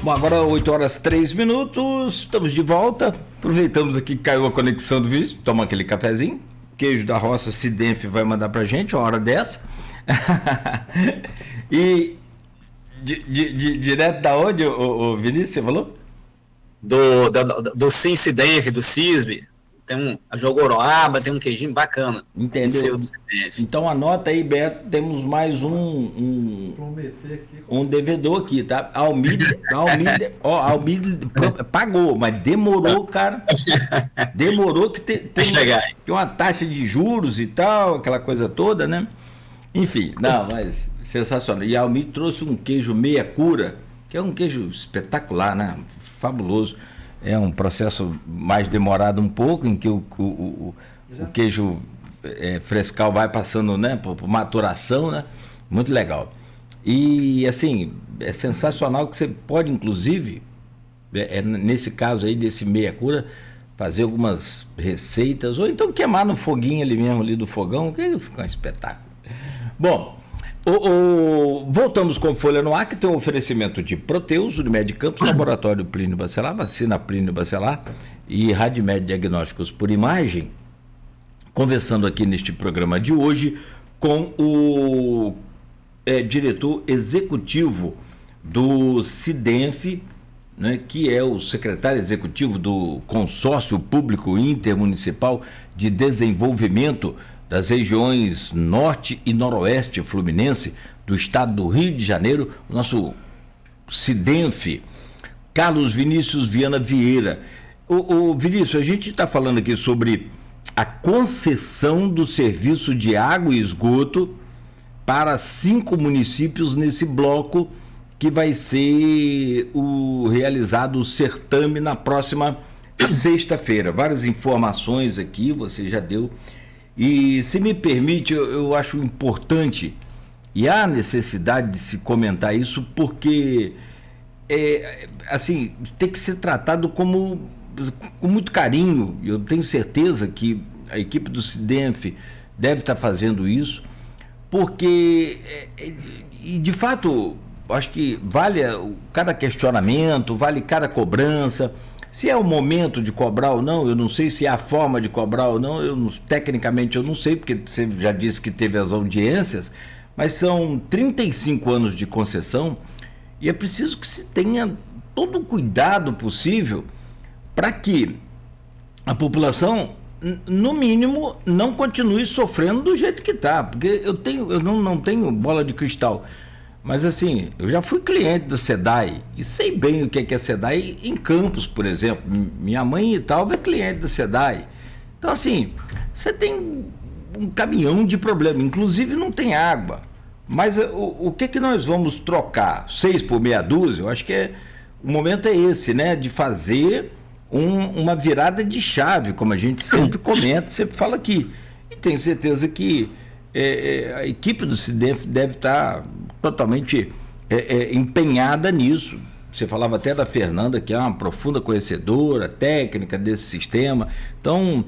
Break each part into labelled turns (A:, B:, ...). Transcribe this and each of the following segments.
A: Bom, agora 8 horas 3 minutos, estamos de volta. Aproveitamos aqui que caiu a conexão do vídeo, toma aquele cafezinho. Queijo da Roça Sidenf vai mandar pra gente uma hora dessa. E direto da onde, o Vinícius, você falou?
B: Do Sidenf, do CISB. Tem a Jogoroaba, tem um queijinho bacana.
A: Entendeu? Então anota aí, Beto, temos mais um devedor aqui, tá? Almir pagou, mas demorou, cara. Demorou que tem uma taxa de juros e tal, aquela coisa toda, né? Enfim, não, mas sensacional. E a Almir trouxe um queijo meia cura, que é um queijo espetacular, né? Fabuloso. É um processo mais demorado um pouco, em que o queijo frescal vai passando, né, por maturação, né? Muito legal. E, assim, é sensacional que você pode, inclusive, nesse caso aí, desse meia cura, fazer algumas receitas, ou então queimar no foguinho ali mesmo, ali do fogão, que fica um espetáculo. Bom, voltamos com Folha no Ar, que tem um oferecimento de Proteus, Unimed Campos, Laboratório Plínio Bacelar, Vacina Plínio Bacelar e Radimed Diagnósticos por Imagem. Conversando aqui neste programa de hoje com o diretor executivo do Sidenf, né, que é o secretário executivo do Consórcio Público Intermunicipal de Desenvolvimento das regiões Norte e Noroeste Fluminense do estado do Rio de Janeiro, o nosso Sidenf, Carlos Vinícius Viana Vieira. O Vinícius, a gente está falando aqui sobre a concessão do serviço de água e esgoto para 5 municípios nesse bloco que vai ser realizado o certame na próxima sexta-feira. Várias informações aqui, você já deu. E, se me permite, eu acho importante, e há necessidade de se comentar isso, porque, assim, tem que ser tratado com muito carinho. Eu tenho certeza que a equipe do Sidenf deve estar fazendo isso, porque, e de fato, acho que vale cada questionamento, vale cada cobrança. Se é o momento de cobrar ou não, eu não sei. Se é a forma de cobrar ou não, tecnicamente eu não sei, porque você já disse que teve as audiências, mas são 35 anos de concessão e é preciso que se tenha todo o cuidado possível para que a população, no mínimo, não continue sofrendo do jeito que está, porque eu não tenho bola de cristal. Mas, assim, eu já fui cliente da SEDAI e sei bem o que é a SEDAI em Campos, por exemplo. Minha mãe e tal é cliente da SEDAI. Então, assim, você tem um caminhão de problema, inclusive não tem água. Mas o que nós vamos trocar? 6 por meia dúzia? Eu acho que o momento é esse, né? De fazer uma virada de chave, como a gente sempre comenta, sempre fala aqui. E tenho certeza que a equipe do Sidenf deve estar totalmente empenhada nisso. Você falava até da Fernanda, que é uma profunda conhecedora técnica desse sistema. Então,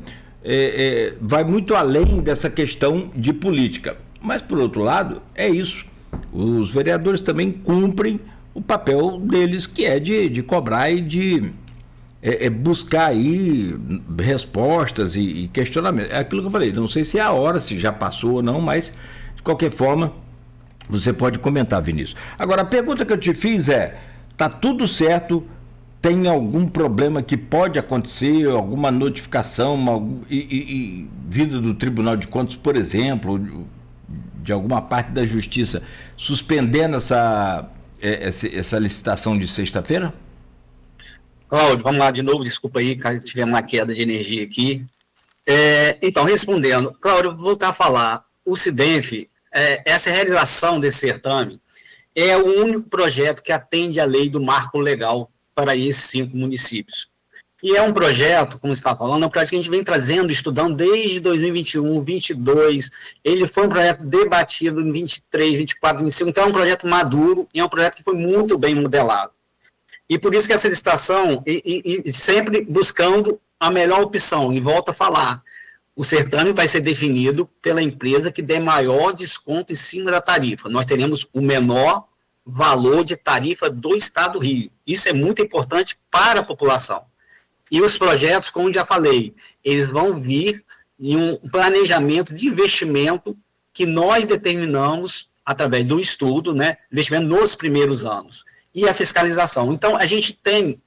A: vai muito além dessa questão de política. Mas, por outro lado, é isso. Os vereadores também cumprem o papel deles, que é de cobrar e de buscar aí respostas e questionamentos. É aquilo que eu falei, não sei se é a hora, se já passou ou não, mas, de qualquer forma, você pode comentar, Vinícius. Agora, a pergunta que eu te fiz tá tudo certo? Tem algum problema que pode acontecer, alguma notificação vinda do Tribunal de Contas, por exemplo, de alguma parte da Justiça, suspendendo essa licitação de sexta-feira?
B: Cláudio, vamos lá de novo, desculpa aí, tivemos uma queda de energia aqui. Então, respondendo, Cláudio, vou voltar a falar, o Sidenf, essa realização desse certame é o único projeto que atende à lei do marco legal para esses 5 municípios. E é um projeto, como você está falando, é um projeto que a gente vem trazendo, estudando desde 2021, 2022, ele foi um projeto debatido em 23, 24, 25, então é um projeto maduro e é um projeto que foi muito bem modelado. E por isso que essa licitação, e sempre buscando a melhor opção, e volto a falar, o certame vai ser definido pela empresa que der maior desconto em cima da tarifa. Nós teremos o menor valor de tarifa do Estado do Rio. Isso é muito importante para a população. E os projetos, como já falei, eles vão vir em um planejamento de investimento que nós determinamos através do estudo, né, investimento nos primeiros anos, e a fiscalização. Então, a gente tem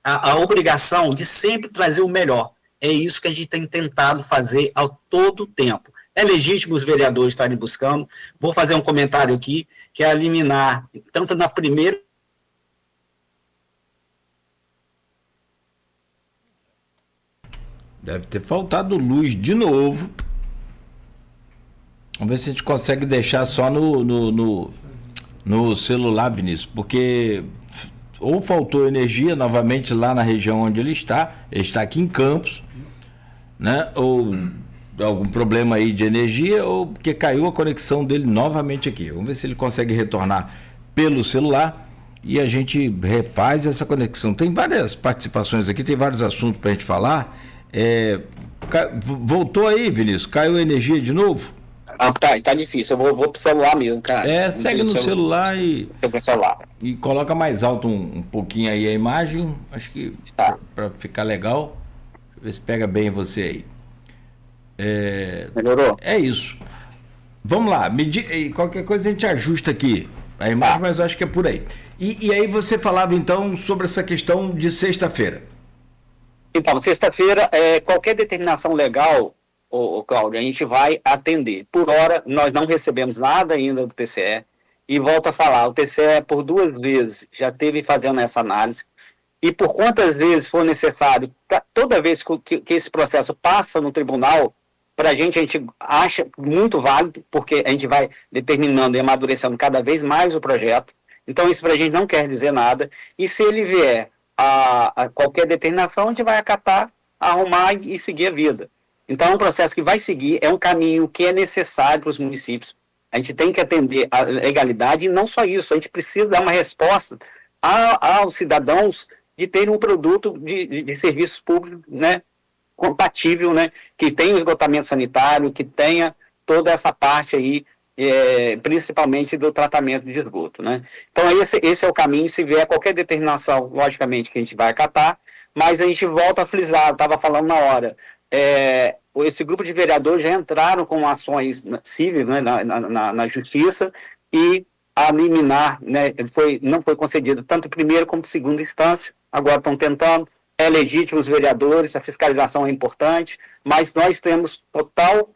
B: a obrigação de sempre trazer o melhor. É isso que a gente tem tentado fazer ao todo tempo. É legítimo os vereadores estarem buscando. Vou fazer um comentário aqui, que é a liminar, tanto na primeira...
A: Deve ter faltado luz de novo. Vamos ver se a gente consegue deixar só no celular, Vinícius, porque ou faltou energia novamente lá na região onde ele está aqui em Campos, né? Ou algum problema aí de energia, ou porque caiu a conexão dele novamente aqui. Vamos ver se ele consegue retornar pelo celular e a gente refaz essa conexão. Tem várias participações aqui, tem vários assuntos para a gente falar. Voltou aí, Vinícius? Caiu a energia de novo?
B: Tá difícil. Eu vou pro celular mesmo, cara.
A: Segue no celular e
B: celular.
A: E coloca mais alto um pouquinho aí a imagem. Acho que para ficar legal. Deixa eu ver se pega bem você aí.
B: Melhorou?
A: É isso. Vamos lá. Qualquer coisa a gente ajusta aqui a imagem, mas eu acho que é por aí. E aí você falava então sobre essa questão de sexta-feira.
B: Então, sexta-feira, qualquer determinação legal, Cláudio, a gente vai atender. Por hora, nós não recebemos nada ainda do TCE. E volto a falar, o TCE, por 2 vezes, já esteve fazendo essa análise. E por quantas vezes for necessário, toda vez que esse processo passa no tribunal, para a gente acha muito válido, porque a gente vai determinando e amadurecendo cada vez mais o projeto. Então, isso para a gente não quer dizer nada. E se ele vier a qualquer determinação, a gente vai acatar, arrumar e seguir a vida. Então, é um processo que vai seguir, é um caminho que é necessário para os municípios. A gente tem que atender a legalidade e não só isso, a gente precisa dar uma resposta aos cidadãos de terem um produto de serviços públicos, né, compatível, né, que tenha o esgotamento sanitário, que tenha toda essa parte aí, principalmente do tratamento de esgoto, né. Então, esse é o caminho. Se vier qualquer determinação, logicamente que a gente vai acatar, mas a gente volta a frisar, estava falando na hora, esse grupo de vereadores já entraram com ações cíveis, né, na justiça, e a liminar, né, não foi concedida tanto em primeira como em segunda instância. Agora estão tentando, é legítimo os vereadores, a fiscalização é importante, mas nós temos total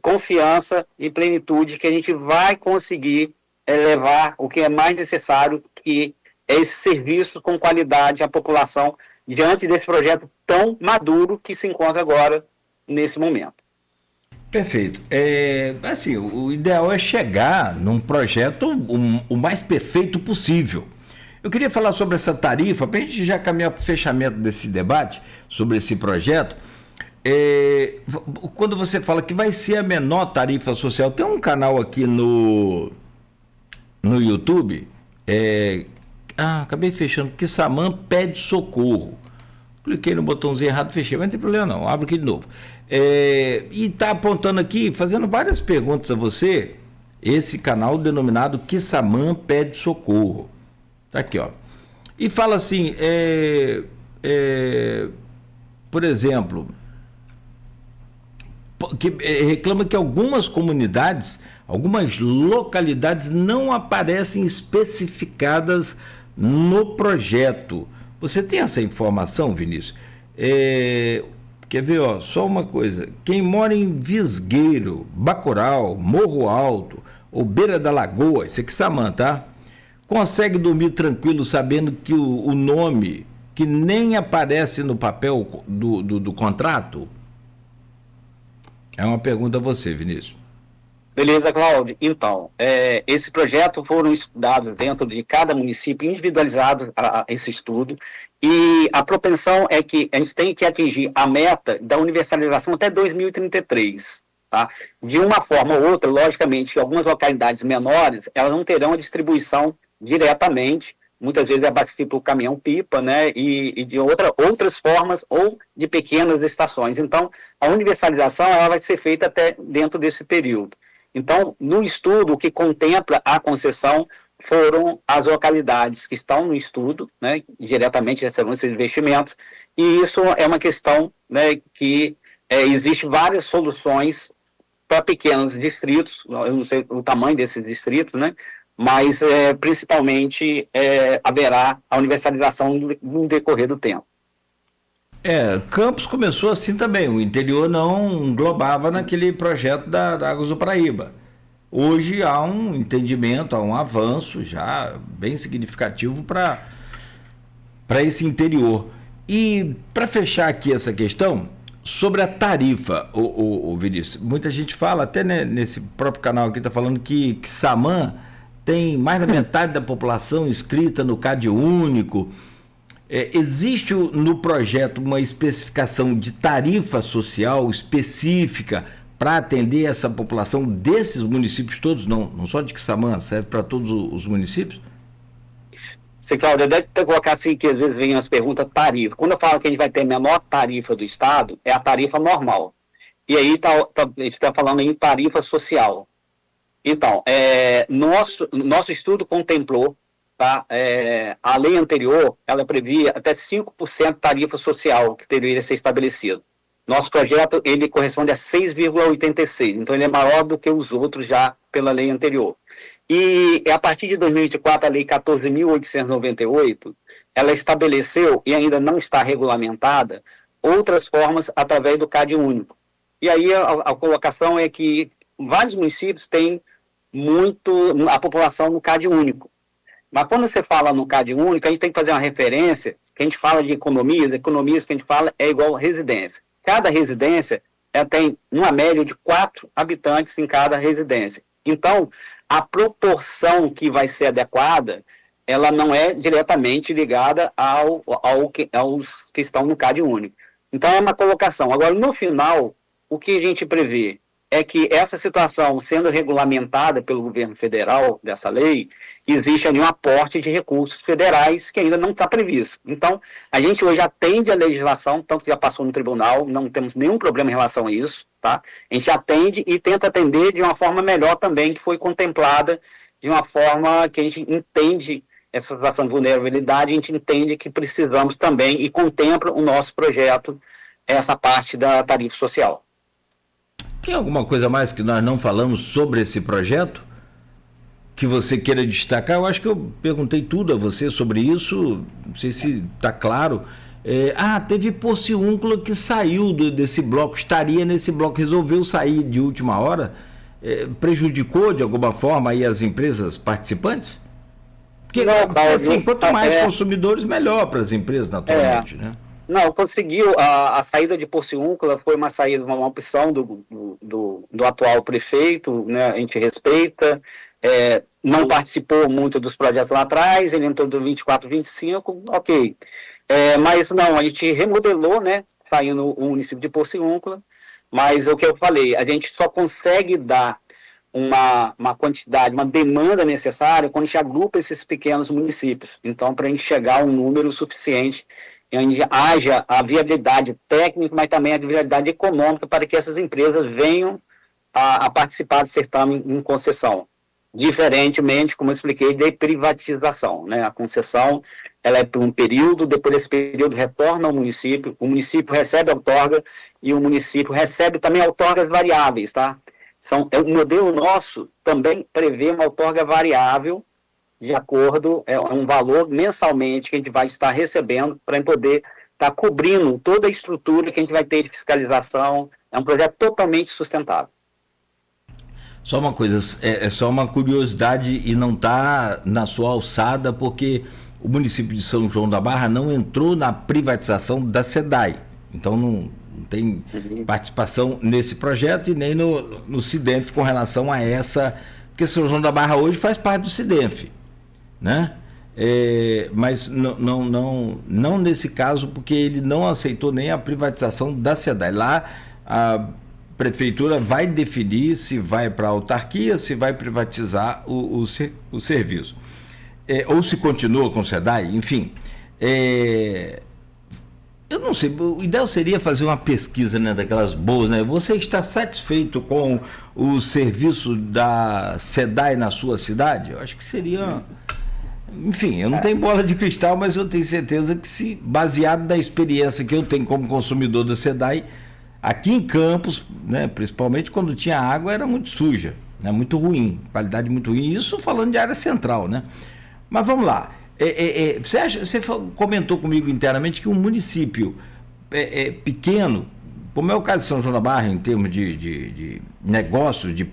B: confiança e plenitude que a gente vai conseguir levar o que é mais necessário, que é esse serviço com qualidade à população, diante desse projeto tão maduro que se encontra agora, nesse momento.
A: Perfeito. Assim, o ideal é chegar num projeto o mais perfeito possível. Eu queria falar sobre essa tarifa, para a gente já caminhar para o fechamento desse debate sobre esse projeto. Quando você fala que vai ser a menor tarifa social, tem um canal aqui no YouTube, acabei fechando, que Kissamã pede socorro. Cliquei no botãozinho errado, fechei, mas não tem problema não, abro aqui de novo. E está apontando aqui, fazendo várias perguntas a você, esse canal denominado Kissamã pede socorro. Está aqui, ó. E fala assim, por exemplo, reclama que algumas comunidades, algumas localidades não aparecem especificadas no projeto. Você tem essa informação, Vinícius? Quer ver, ó, só uma coisa. Quem mora em Visgueiro, Bacurau, Morro Alto ou Beira da Lagoa, isso aqui é Kissamã, tá? Consegue dormir tranquilo sabendo que o nome, que nem aparece no papel do contrato? É uma pergunta a você, Vinícius.
B: Beleza, Cláudio. Então, esse projeto foram estudados dentro de cada município, individualizado esse estudo, e a propensão é que a gente tem que atingir a meta da universalização até 2033, tá? De uma forma ou outra, logicamente, que algumas localidades menores, elas não terão a distribuição diretamente, muitas vezes é abastecido por caminhão-pipa, né, e de outras formas, ou de pequenas estações. Então, a universalização ela vai ser feita até dentro desse período. Então, no estudo, o que contempla a concessão foram as localidades que estão no estudo, né, diretamente recebendo esses investimentos, e isso é uma questão, né, que existe várias soluções para pequenos distritos, eu não sei o tamanho desses distritos, né, mas principalmente haverá a universalização no decorrer do tempo.
A: Campos começou assim também, o interior não englobava naquele projeto da Águas do Paraíba. Hoje há um entendimento, há um avanço já bem significativo para esse interior. E para fechar aqui essa questão, sobre a tarifa, o Vinícius, muita gente fala, até nesse próprio canal aqui está falando que Samã tem mais da metade da população inscrita no CAD único. Existe no projeto uma especificação de tarifa social específica para atender essa população desses municípios todos, não só de Quissamã, serve para todos os municípios?
B: Sim, Cláudia, deve ter colocado assim que às vezes vem as perguntas tarifa. Quando eu falo que a gente vai ter a menor tarifa do Estado, é a tarifa normal. E aí a gente está falando em tarifa social. Então, nosso estudo contemplou, tá? A lei anterior, ela previa até 5% de tarifa social que deveria ser estabelecido. Nosso projeto, ele corresponde a 6,86, então ele é maior do que os outros já pela lei anterior. E a partir de 2024, a lei 14.898, ela estabeleceu, e ainda não está regulamentada, outras formas através do CAD único. E aí a colocação é que vários municípios têm a população no CAD único. Mas quando você fala no CAD único, a gente tem que fazer uma referência, que a gente fala de economias que a gente fala é igual residência. Cada residência tem uma média de 4 habitantes em cada residência. Então, a proporção que vai ser adequada, ela não é diretamente ligada aos que estão no CAD único. Então, é uma colocação. Agora, no final, o que a gente prevê é que essa situação sendo regulamentada pelo governo federal, dessa lei, existe ali um aporte de recursos federais que ainda não está previsto. Então, a gente hoje atende a legislação, tanto que já passou no tribunal, não temos nenhum problema em relação a isso, tá? A gente atende e tenta atender de uma forma melhor também, que foi contemplada de uma forma que a gente entende essa situação de vulnerabilidade, a gente entende que precisamos também e contempla o nosso projeto essa parte da tarifa social.
A: Tem alguma coisa mais que nós não falamos sobre esse projeto que você queira destacar? Eu acho que eu perguntei tudo a você sobre isso, não sei se está claro. Teve Porciúncula que saiu desse bloco, estaria nesse bloco, resolveu sair de última hora, prejudicou de alguma forma aí as empresas participantes? Porque, assim, quanto mais consumidores, melhor para as empresas, naturalmente, né?
B: Não, conseguiu. A saída de Porciúncula foi uma saída, uma opção do atual prefeito, né? A gente respeita. Não participou muito dos projetos lá atrás, ele entrou do 24, 25, ok. Mas não, a gente remodelou, né? Saindo o município de Porciúncula, mas o que eu falei, a gente só consegue dar uma quantidade, uma demanda necessária quando a gente agrupa esses pequenos municípios. Então, para a gente chegar a um número suficiente onde haja a viabilidade técnica, mas também a viabilidade econômica para que essas empresas venham a participar do certame em concessão. Diferentemente, como eu expliquei, de privatização, né? A concessão, ela é por um período, depois desse período retorna ao município, o município recebe a outorga e o município recebe também outorgas variáveis, tá? O modelo nosso também prevê uma outorga variável de acordo, um valor mensalmente que a gente vai estar recebendo para poder estar cobrindo toda a estrutura que a gente vai ter de fiscalização. É um projeto totalmente sustentável.
A: Só uma coisa, só uma curiosidade e não está na sua alçada, porque o município de São João da Barra não entrou na privatização da SEDAI. Então não tem participação nesse projeto e nem no SIDENF com relação a essa, porque São João da Barra hoje faz parte do SIDENF, né? Mas não nesse caso, porque ele não aceitou nem a privatização da SEDAI. Lá a prefeitura vai definir se vai para a autarquia, se vai privatizar o serviço. Ou se continua com o SEDAI, enfim. Eu não sei, o ideal seria fazer uma pesquisa, né, daquelas boas, né? Você está satisfeito com o serviço da SEDAI na sua cidade? Eu acho que seria... Enfim, eu não tenho bola de cristal, mas eu tenho certeza que, se baseado na experiência que eu tenho como consumidor da SEDAI, aqui em Campos, né, principalmente quando tinha água, era muito suja, né, muito ruim, qualidade muito ruim. Isso falando de área central, né? Mas vamos lá. Você comentou comigo internamente que um município pequeno, como é o caso de São João da Barra, em termos de negócios, de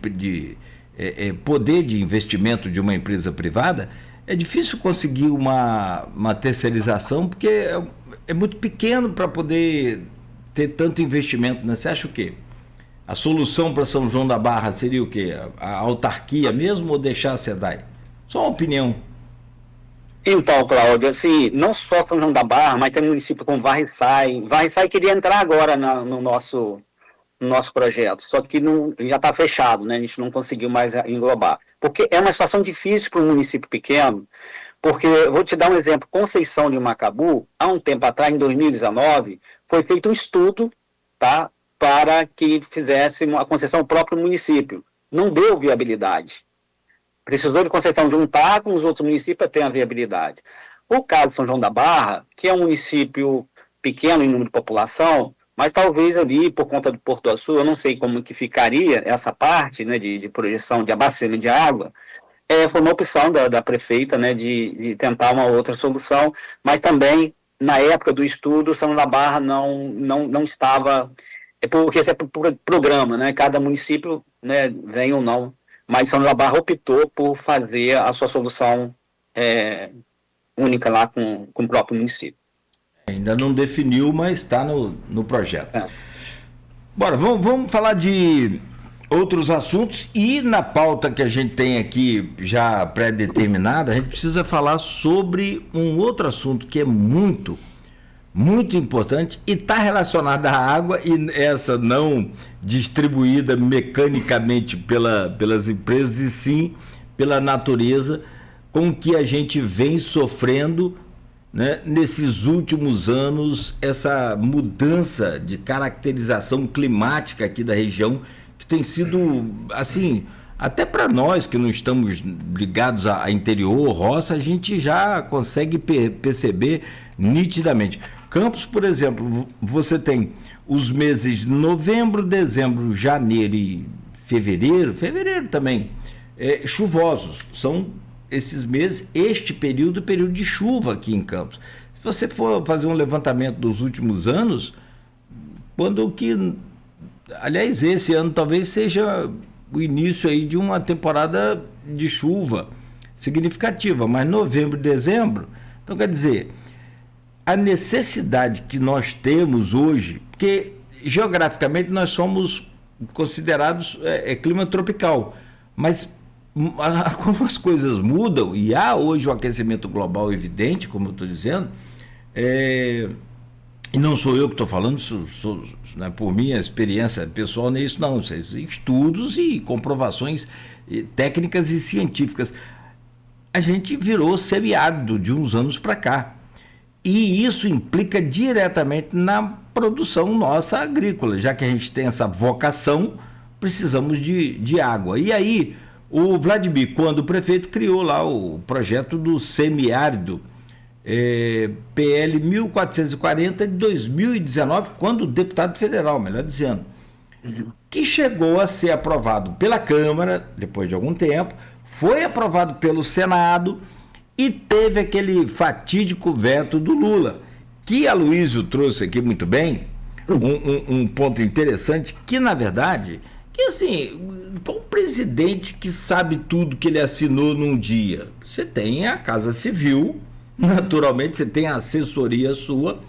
A: poder de investimento de uma empresa privada, é difícil conseguir uma terceirização, porque é muito pequeno para poder ter tanto investimento, né? Você acha o quê? A solução para São João da Barra seria o quê? A autarquia mesmo ou deixar a SEDAI? Só uma opinião.
B: Então, Cláudio, assim, não só São João da Barra, mas tem município como Varriçai. Varriçai queria entrar agora no nosso projeto, só que não, já está fechado, né? A gente não conseguiu mais englobar. Porque é uma situação difícil para um município pequeno, porque, vou te dar um exemplo, Conceição de Macabu, há um tempo atrás, em 2019, foi feito um estudo, tá, para que fizesse a concessão ao próprio município. Não deu viabilidade. Precisou de Conceição juntar com os outros municípios para ter a viabilidade. O caso de São João da Barra, que é um município pequeno em número de população, mas talvez ali, por conta do Porto do Sul, eu não sei como que ficaria essa parte, né, de projeção de abastecimento de água, foi uma opção da prefeita, né, de tentar uma outra solução, mas também, na época do estudo, São João da Barra não estava, porque esse é programa, né, cada município, né, vem ou não, mas São João da Barra optou por fazer a sua solução única lá com o próprio município.
A: Ainda não definiu, mas está no projeto. Bora, vamos falar de outros assuntos, e na pauta que a gente tem aqui já pré-determinada, a gente precisa falar sobre um outro assunto que é muito, muito importante e está relacionado à água, e essa não distribuída mecanicamente pelas empresas, e sim pela natureza, com que a gente vem sofrendo, né, nesses últimos anos, essa mudança de caracterização climática aqui da região, que tem sido, assim, até para nós que não estamos ligados a interior, roça, a gente já consegue perceber nitidamente. Campos, por exemplo, você tem os meses de novembro, dezembro, janeiro e fevereiro também, chuvosos. São esses meses, período de chuva aqui em Campos. Se você for fazer um levantamento dos últimos anos, aliás, esse ano talvez seja o início aí de uma temporada de chuva significativa, mas novembro e dezembro, então quer dizer, a necessidade que nós temos hoje, porque geograficamente nós somos considerados clima tropical, mas como as coisas mudam, e há hoje o aquecimento global evidente, como eu estou dizendo, e não sou eu que estou falando, né, por minha experiência pessoal, não é isso não, são estudos e comprovações técnicas e científicas. A gente virou semiárido de uns anos para cá, e isso implica diretamente na produção nossa agrícola, já que a gente tem essa vocação, precisamos de água. E aí o Vladimir, quando o prefeito, criou lá o projeto do semiárido, PL 1440 de 2019, quando deputado federal, melhor dizendo, que chegou a ser aprovado pela Câmara, depois de algum tempo, foi aprovado pelo Senado e teve aquele fatídico veto do Lula, que a Luísio trouxe aqui muito bem, um ponto interessante, que na verdade... que assim, um presidente que sabe tudo que ele assinou num dia, você tem a Casa Civil, naturalmente você tem a assessoria sua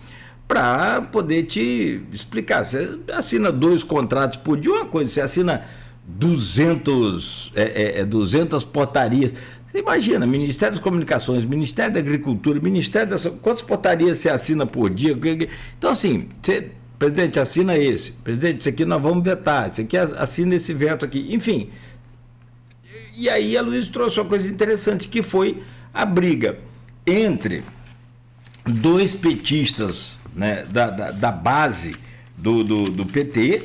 A: para poder te explicar. Você assina 2 contratos por dia, uma coisa, você assina 200 portarias. Você imagina, Ministério das Comunicações, Ministério da Agricultura, Ministério das... Quantas portarias você assina por dia? Então assim, presidente, assina esse. Presidente, isso aqui nós vamos vetar. Isso aqui assina esse veto aqui. Enfim. E aí a Luísa trouxe uma coisa interessante, que foi a briga entre 2 petistas né, da base do PT,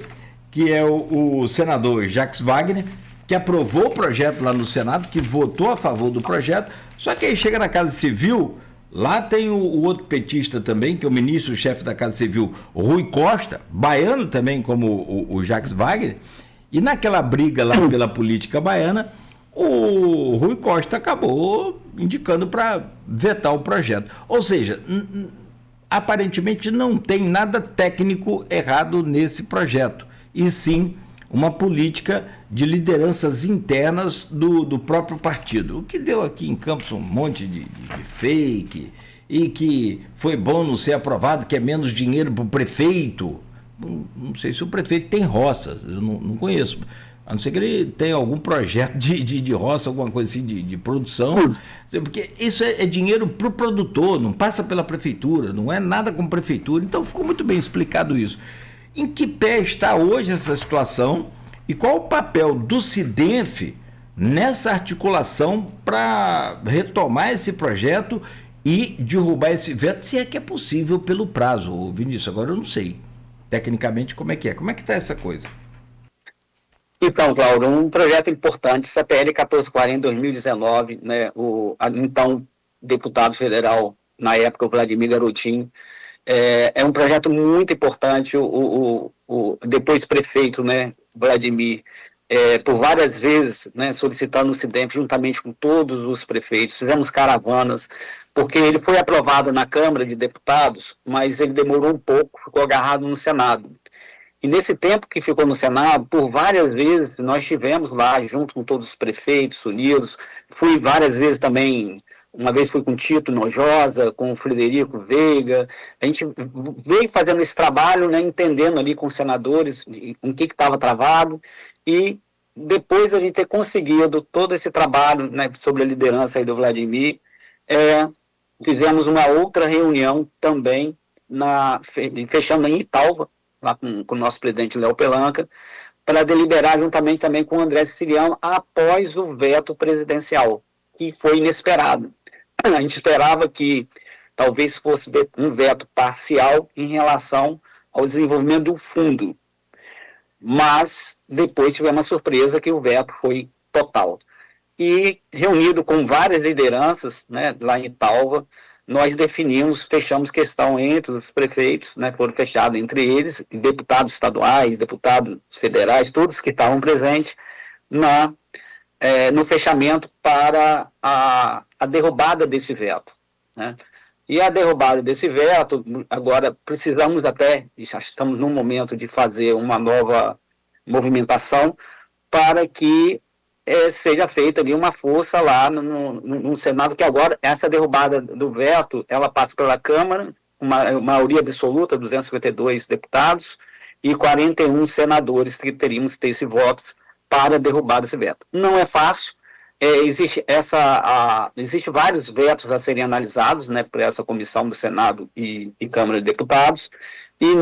A: que é o senador Jacques Wagner, que aprovou o projeto lá no Senado, que votou a favor do projeto, só que aí chega na Casa Civil, lá tem o outro petista também, que é o ministro-chefe da Casa Civil, Rui Costa, baiano também como o Jacques Wagner, e naquela briga lá pela política baiana, o Rui Costa acabou indicando para vetar o projeto. Ou seja, aparentemente não tem nada técnico errado nesse projeto, e sim uma política de lideranças internas do próprio partido. O que deu aqui em Campos um monte de fake, e que foi bom não ser aprovado, que é menos dinheiro para o prefeito. Não sei se o prefeito tem roças, eu não conheço. A não ser que ele tenha algum projeto de roça, alguma coisa assim, de produção. Porque isso é dinheiro para o produtor, não passa pela prefeitura, não é nada com prefeitura. Então ficou muito bem explicado isso. Em que pé está hoje essa situação e qual o papel do SIDENF nessa articulação para retomar esse projeto e derrubar esse veto, se é que é possível pelo prazo, Vinícius? Agora eu não sei tecnicamente como é que está essa coisa.
B: Então, Cláudio, um projeto importante, CPL 1440 2019, né, então deputado federal, na época, o Vladimir Garotinho, é um projeto muito importante, depois prefeito, né, Vladimir, por várias vezes, né, solicitando o SIDENF juntamente com todos os prefeitos, fizemos caravanas, porque ele foi aprovado na Câmara de Deputados, mas ele demorou um pouco, ficou agarrado no Senado. E nesse tempo que ficou no Senado, por várias vezes, nós estivemos lá, junto com todos os prefeitos unidos, fui várias vezes também. Uma vez fui com o Tito Nojosa, com o Frederico Veiga, a gente veio fazendo esse trabalho, né, entendendo ali com os senadores o que estava travado, e depois a gente ter conseguido todo esse trabalho, né, sobre a liderança aí do Vladimir, fizemos uma outra reunião também, fechando em Italva, lá com o nosso presidente Léo Pelanca, para deliberar juntamente também com o André Siciliano após o veto presidencial, que foi inesperado. A gente esperava que talvez fosse um veto parcial em relação ao desenvolvimento do fundo, mas depois tivemos uma surpresa que o veto foi total. E reunido com várias lideranças, né, lá em Italva, nós fechamos questão entre os prefeitos, né, foram fechados entre eles, deputados estaduais, deputados federais, todos que estavam presentes no fechamento para a derrubada desse veto, né? E a derrubada desse veto, agora precisamos estamos num momento de fazer uma nova movimentação para que seja feita ali uma força lá no Senado, que agora essa derrubada do veto, ela passa pela Câmara, uma maioria absoluta, 252 deputados e 41 senadores que teríamos que ter esse voto para derrubar esse veto. Não é fácil, existe vários vetos a serem analisados, né, por essa comissão do Senado e Câmara de Deputados, e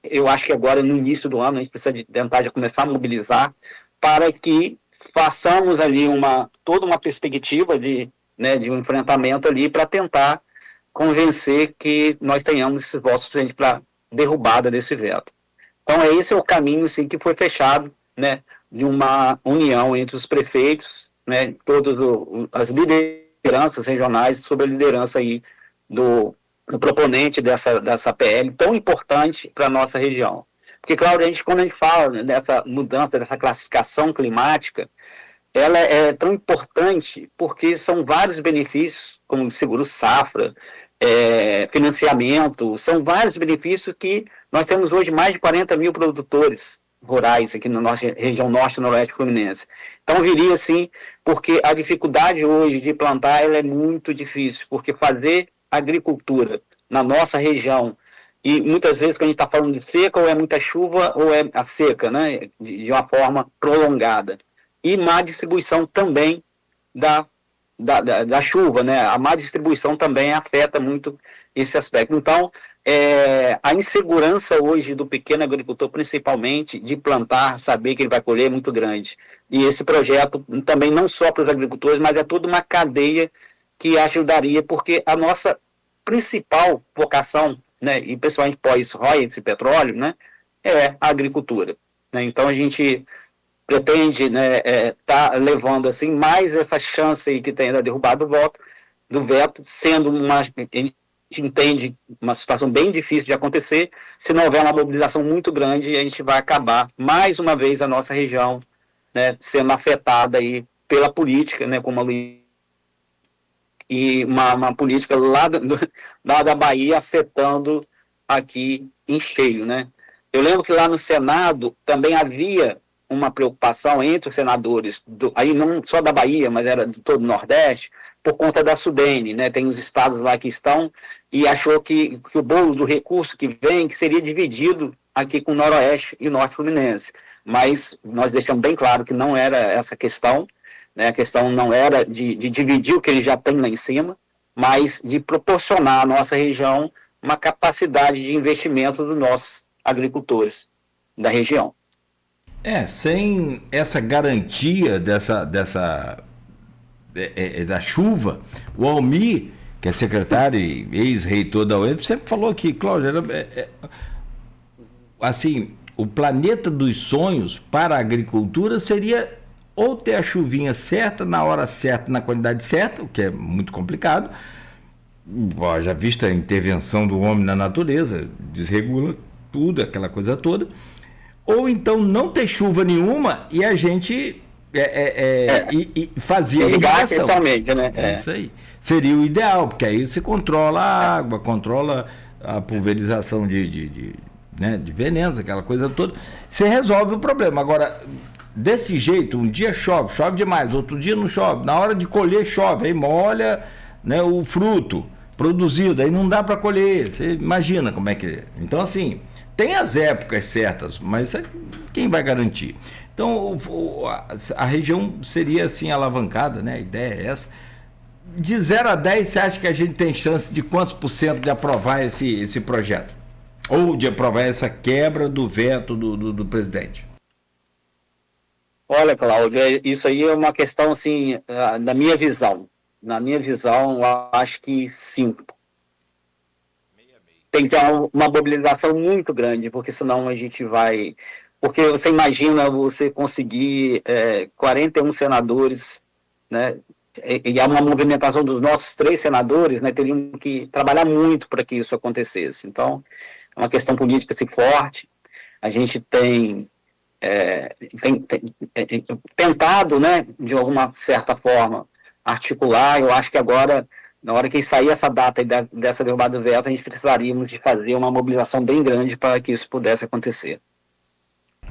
B: eu acho que agora no início do ano a gente precisa tentar já começar a mobilizar para que façamos ali toda uma perspectiva de um enfrentamento ali para tentar convencer que nós tenhamos esses votos suficientes para derrubada desse veto. Então, esse é o caminho assim, que foi fechado, né, de uma união entre os prefeitos, né, todas as lideranças regionais, sob a liderança aí do proponente dessa PL, tão importante para a nossa região. Porque, Cláudio, quando a gente fala dessa mudança, dessa classificação climática, ela é tão importante porque são vários benefícios, como seguro-safra, financiamento, são vários benefícios que nós temos hoje mais de 40 mil produtores rurais aqui na nossa região norte e noroeste fluminense. Então, viria assim, porque a dificuldade hoje de plantar ela é muito difícil, porque fazer agricultura na nossa região, e muitas vezes quando a gente está falando de seca, ou é muita chuva, ou é a seca, né, de uma forma prolongada. E má distribuição também da chuva, né, a má distribuição também afeta muito esse aspecto. Então, a insegurança hoje do pequeno agricultor, principalmente, de plantar, saber que ele vai colher, é muito grande. E esse projeto também não só para os agricultores, mas é toda uma cadeia que ajudaria, porque a nossa principal vocação né, e principalmente pós-royalties e petróleo, né, é a agricultura. Né? Então a gente pretende, né, tá levando assim mais essa chance aí que tem da derrubada do veto, sendo a gente entende uma situação bem difícil de acontecer. Se não houver uma mobilização muito grande, a gente vai acabar mais uma vez a nossa região, né, sendo afetada aí pela política, né, como a Luiz, e uma política lá da Bahia afetando aqui em cheio, né? Eu lembro que lá no Senado também havia uma preocupação entre os senadores, aí não só da Bahia, mas era de todo o Nordeste, por conta da Sudene, né? Tem os estados lá que estão, e achou que o bolo do recurso que vem que seria dividido aqui com o Noroeste e o Norte Fluminense. Mas nós deixamos bem claro que não era essa questão, né? A questão não era de dividir o que ele já tem lá em cima, mas de proporcionar à nossa região uma capacidade de investimento dos nossos agricultores da região.
A: Sem essa garantia da chuva, o Almir, que é secretário e ex-reitor da UEM, sempre falou aqui, Cláudio, assim, o planeta dos sonhos para a agricultura seria ou ter a chuvinha certa, na hora certa, na quantidade certa, o que é muito complicado, já vista a intervenção do homem na natureza, desregula tudo, aquela coisa toda, ou então não ter chuva nenhuma e a gente fazia
B: irrigação, né?
A: Isso aí. Seria o ideal, porque aí você controla a água, controla a pulverização de venenos, aquela coisa toda. Você resolve o problema. Agora, desse jeito, um dia chove demais, outro dia não chove, na hora de colher chove, aí molha, né, o fruto produzido, aí não dá para colher. Você imagina como é que é. Então, assim, tem as épocas certas, mas quem vai garantir? Então, a região seria assim alavancada, né? A ideia é essa. De 0 a 10, você acha que a gente tem chance de quantos por cento de aprovar esse projeto? Ou de aprovar essa quebra do veto do presidente?
B: Olha, Cláudio, isso aí é uma questão, assim, da minha visão. Na minha visão, eu acho que 5. Tem que ter uma mobilização muito grande, porque senão a gente vai... Porque você imagina você conseguir 41 senadores, né? E há uma movimentação dos nossos 3 senadores, né? Teriam que trabalhar muito para que isso acontecesse. Então, é uma questão política assim, forte. A gente tem tentado, né, de alguma certa forma, articular. Eu acho que agora, na hora que sair essa data dessa derrubada do veto, a gente precisaríamos de fazer uma mobilização bem grande para que isso pudesse acontecer.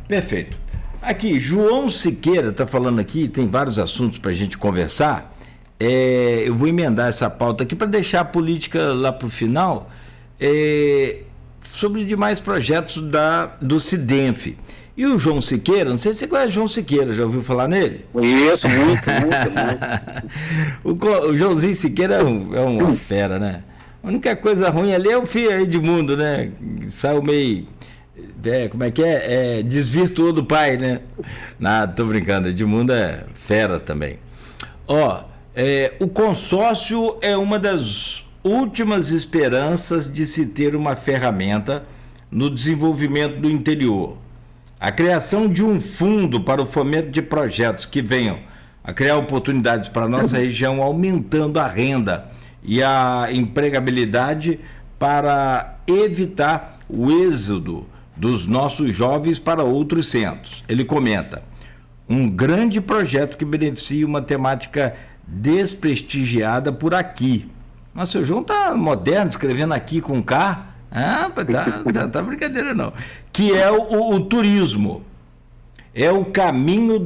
A: Perfeito. Aqui, João Siqueira está falando aqui, tem vários assuntos para a gente conversar. Eu vou emendar essa pauta aqui para deixar a política lá para o final, sobre demais projetos do SIDENF. E o João Siqueira, não sei se você conhece o João Siqueira, já ouviu falar nele?
B: Isso, muito.
A: O Joãozinho Siqueira é uma fera, né? A única coisa ruim ali é o filho Edmundo, né? Saiu meio... como é que é? Desvirtuou do pai, né? Nada, tô brincando, Edmundo é fera também. O consórcio é uma das últimas esperanças de se ter uma ferramenta no desenvolvimento do interior. A criação de um fundo para o fomento de projetos que venham a criar oportunidades para a nossa região, aumentando a renda e a empregabilidade para evitar o êxodo dos nossos jovens para outros centros. Ele comenta: um grande projeto que beneficia uma temática desprestigiada por aqui. Nossa, o João tá moderno, escrevendo aqui com K. Tá brincadeira não. Que é o turismo. É o caminho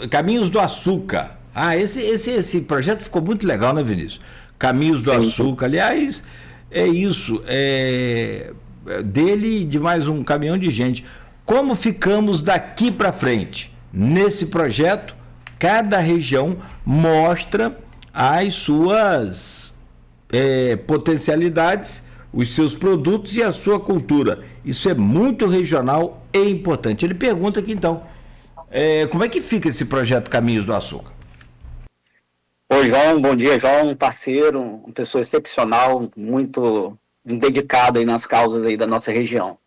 A: Caminhos do Açúcar. Esse projeto ficou muito legal, né, Vinícius? Caminhos do Açúcar. Aliás, é isso. Dele e de mais um caminhão de gente. Como ficamos daqui para frente? Nesse projeto, cada região mostra as suas potencialidades, os seus produtos e a sua cultura. Isso é muito regional e importante. Ele pergunta aqui, então, como é que fica esse projeto Caminhos do Açúcar?
B: Oi, João, bom dia, João, um parceiro, uma pessoa excepcional, muito dedicado aí nas causas aí da nossa região.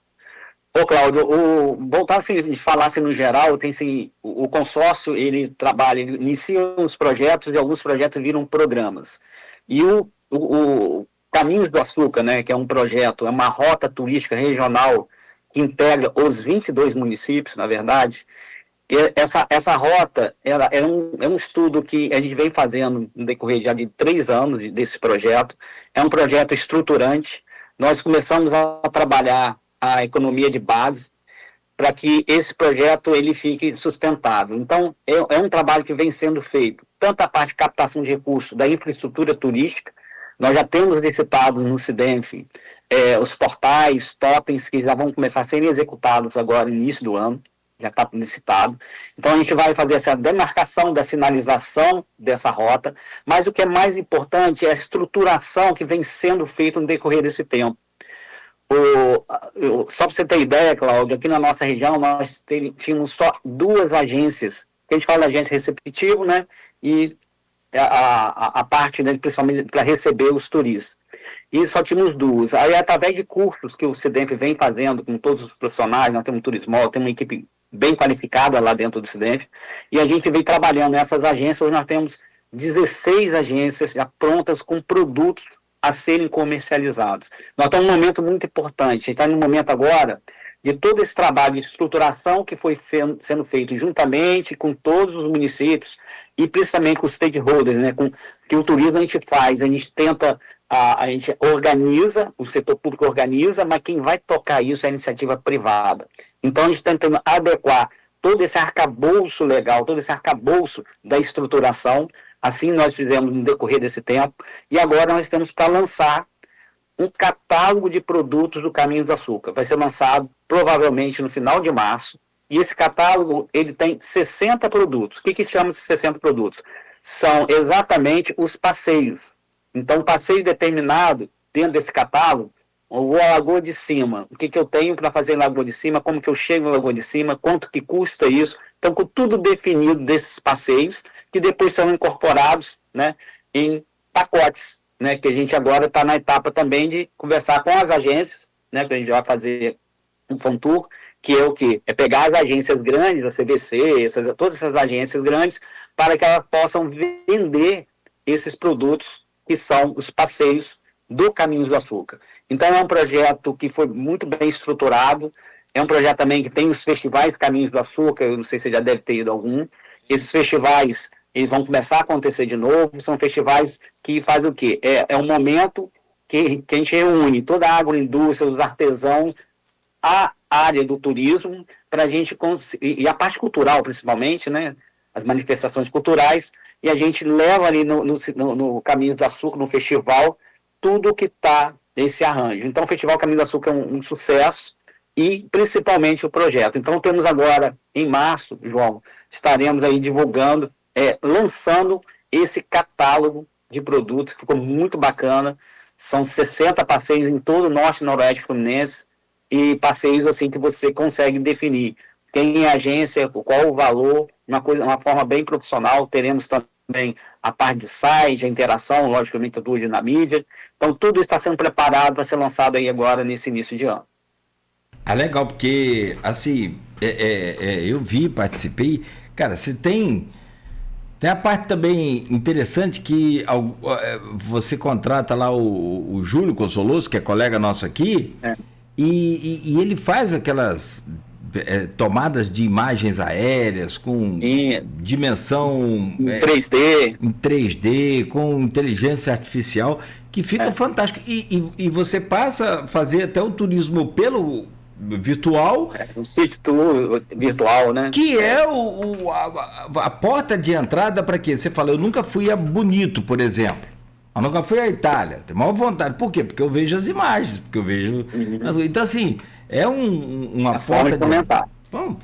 B: Ô, Cláudio, voltar assim, de falar assim, no geral, tem assim, o consórcio, ele trabalha, ele inicia os projetos e alguns projetos viram programas. E o Caminhos do Açúcar, né, que é um projeto, é uma rota turística regional que integra os 22 municípios, na verdade. E essa rota é um estudo que a gente vem fazendo no decorrer já de 3 anos desse projeto. É um projeto estruturante. Nós começamos a trabalhar a economia de base para que esse projeto ele fique sustentável. Então, é um trabalho que vem sendo feito, tanto a parte de captação de recursos da infraestrutura turística. Nós já temos licitado no SIDENF os portais, totens, que já vão começar a serem executados agora no início do ano, já está licitado. Então, a gente vai fazer essa demarcação da sinalização dessa rota, mas o que é mais importante é a estruturação que vem sendo feita no decorrer desse tempo. Só para você ter ideia, Cláudio, aqui na nossa região nós tínhamos só 2 agências, que a gente fala agência receptiva, né, e a parte, né, principalmente para receber os turistas. E só tínhamos 2. Aí, através de cursos que o SIDENF vem fazendo com todos os profissionais, nós temos um turismo, temos uma equipe bem qualificada lá dentro do SIDENF, e a gente vem trabalhando nessas agências. Hoje nós temos 16 agências já prontas com produtos a serem comercializados. Nós estamos num momento muito importante, a gente está num momento agora de todo esse trabalho de estruturação que foi sendo feito juntamente com todos os municípios e principalmente com os stakeholders, né, que o turismo a gente faz, a gente tenta, a gente organiza, o setor público organiza, mas quem vai tocar isso é a iniciativa privada. Então a gente está tentando adequar todo esse arcabouço legal, todo esse arcabouço da estruturação. Assim nós fizemos no decorrer desse tempo, e agora nós estamos para lançar um catálogo de produtos do Caminho do Açúcar. Vai ser lançado provavelmente no final de março, e esse catálogo ele tem 60 produtos. O que chama esses 60 produtos? São exatamente os passeios. Então, um passeio determinado dentro desse catálogo, ou a Lagoa de Cima. O que eu tenho para fazer na Lagoa de Cima, como que eu chego na Lagoa de Cima, quanto que custa isso. Então, com tudo definido desses passeios, que depois são incorporados, né, em pacotes, né, que a gente agora está na etapa também de conversar com as agências, né, que a gente vai fazer um Fun Tour, que é o quê? É pegar as agências grandes, a CBC, todas essas agências grandes, para que elas possam vender esses produtos que são os passeios do Caminhos do Açúcar. Então, é um projeto que foi muito bem estruturado, é um projeto também que tem os festivais Caminhos do Açúcar, eu não sei se você já deve ter ido a algum. Esses festivais, eles vão começar a acontecer de novo, são festivais que fazem o quê? É um momento que a gente reúne toda a agroindústria, os artesãos, a área do turismo, para a gente conseguir, e a parte cultural principalmente, né, as manifestações culturais, e a gente leva ali no Caminho do Açúcar, no festival, tudo que está nesse arranjo. Então, o Festival Caminho do Açúcar é um sucesso, e principalmente o projeto. Então, temos agora, em março, João, estaremos aí divulgando, lançando esse catálogo de produtos, que ficou muito bacana. São 60 passeios em todo o norte e noroeste fluminense, e passeios assim que você consegue definir quem é a agência, qual o valor, uma forma bem profissional. Teremos também a parte do site, a interação, logicamente, tudo na mídia. Então, tudo está sendo preparado para ser lançado aí agora, nesse início de ano.
A: Ah, legal, porque, assim, eu vi, participei, cara, você tem a parte também interessante que você contrata lá o Júlio Consoloso, que é colega nosso aqui, e ele faz aquelas tomadas de imagens aéreas com dimensão
B: em 3D.
A: Em 3D, com inteligência artificial, que fica fantástico. E você passa a fazer até o turismo pelo virtual.
B: Um sítio tour virtual, né?
A: Que é a porta de entrada para quê? Você fala, eu nunca fui a Bonito, por exemplo. Eu nunca fui à Itália. Tenho maior vontade. Por quê? Porque eu vejo as imagens, porque eu vejo... Então, assim, é uma porta de...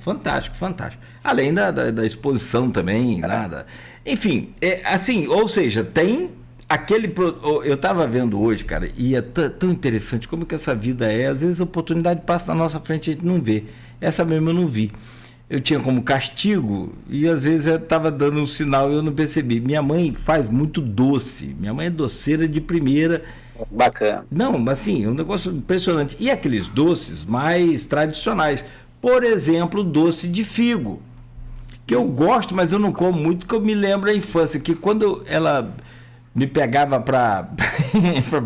A: Fantástico, fantástico. Além da exposição também, nada. Enfim, assim, ou seja, tem aquele... Eu estava vendo hoje, cara, e é tão interessante como que essa vida é. Às vezes a oportunidade passa na nossa frente e a gente não vê. Essa mesmo eu não vi. eu tinha como castigo e às vezes eu estava dando um sinal e eu não percebi. Minha mãe faz muito doce. Minha mãe é doceira de primeira.
B: Bacana.
A: Não, assim, é um negócio impressionante. E aqueles doces mais tradicionais. Por exemplo, doce de figo. Que eu gosto, mas eu não como muito, que eu me lembro da infância. Que quando ela me pegava para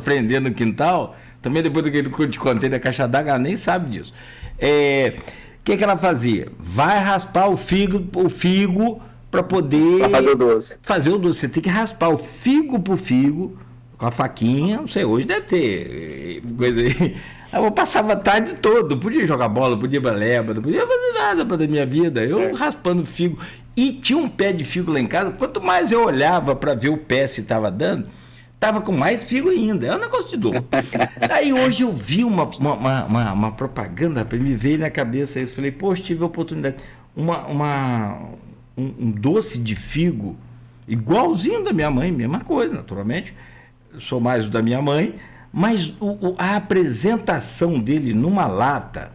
A: prender no quintal, também depois daquele que eu te contei da caixa d'água, ela nem sabe disso. O que ela fazia? Vai raspar o figo para poder
B: pra fazer o doce.
A: Fazer o doce. Você tem que raspar o figo por figo, com a faquinha, não sei, hoje deve ter coisa aí. Eu passava a tarde toda, podia jogar bola, podia baleba, não podia fazer nada para minha vida. Eu raspando figo. E tinha um pé de figo lá em casa, quanto mais eu olhava para ver o pé se estava dando, tava com mais figo ainda. É um negócio de dor. Aí hoje eu vi uma propaganda, me veio na cabeça isso. Falei, poxa, tive a oportunidade. Um doce de figo, igualzinho da minha mãe, mesma coisa, naturalmente. Eu sou mais o da minha mãe, mas a apresentação dele numa lata,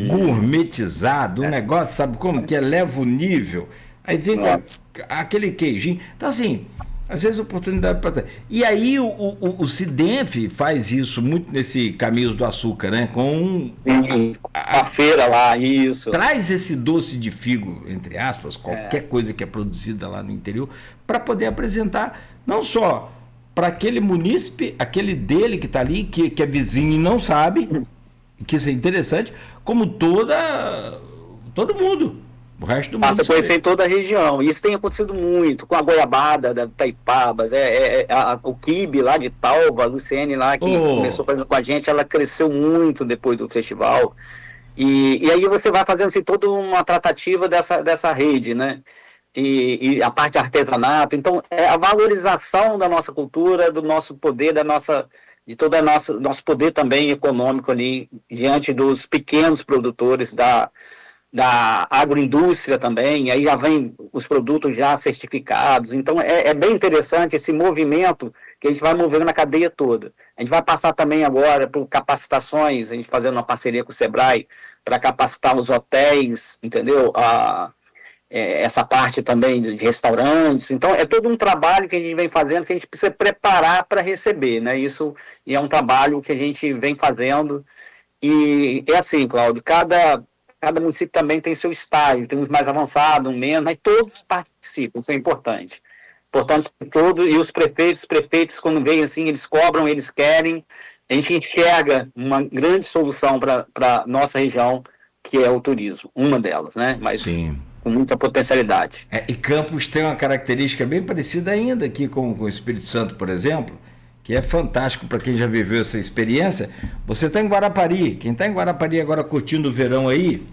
A: gourmetizado, um negócio, sabe como que eleva o nível. Aí vem aquele queijinho. Então, assim, às vezes a oportunidade para. E aí o Cidenf faz isso muito nesse Caminhos do Açúcar, né? Com
B: a feira lá, isso.
A: Traz esse doce de figo, entre aspas, qualquer coisa que é produzida lá no interior, para poder apresentar não só para aquele munícipe, aquele dele que está ali, que é vizinho e não sabe, que isso é interessante, como todo mundo. O resto do mundo.
B: Passa a conhecer em toda a região. Isso tem acontecido muito com a goiabada da Taipabas, o quibe lá de Talva, a Luciene lá, que começou fazendo com a gente, ela cresceu muito depois do festival. E aí você vai fazendo assim, toda uma tratativa dessa rede, né? E a parte de artesanato. Então, é a valorização da nossa cultura, do nosso poder, de todo o nosso poder também econômico ali, diante dos pequenos produtores da agroindústria também, aí já vem os produtos já certificados. Então, é bem interessante esse movimento que a gente vai movendo na cadeia toda. A gente vai passar também agora por capacitações, a gente fazendo uma parceria com o Sebrae para capacitar os hotéis, entendeu? Essa parte também de restaurantes. Então, é todo um trabalho que a gente vem fazendo, que a gente precisa preparar para receber, né? Isso é um trabalho que a gente vem fazendo. E é assim, Cláudio, cada município também tem seu estágio, tem uns mais avançados, um menos, mas todos participam, isso é importante. Portanto, todos, e os prefeitos, quando vêm assim, eles cobram, eles querem, a gente enxerga uma grande solução para a nossa região, que é o turismo, uma delas, né? Mas sim, com muita potencialidade.
A: E Campos tem uma característica bem parecida ainda aqui com o Espírito Santo, por exemplo, que é fantástico para quem já viveu essa experiência. Você está em Guarapari, quem está em Guarapari agora curtindo o verão aí,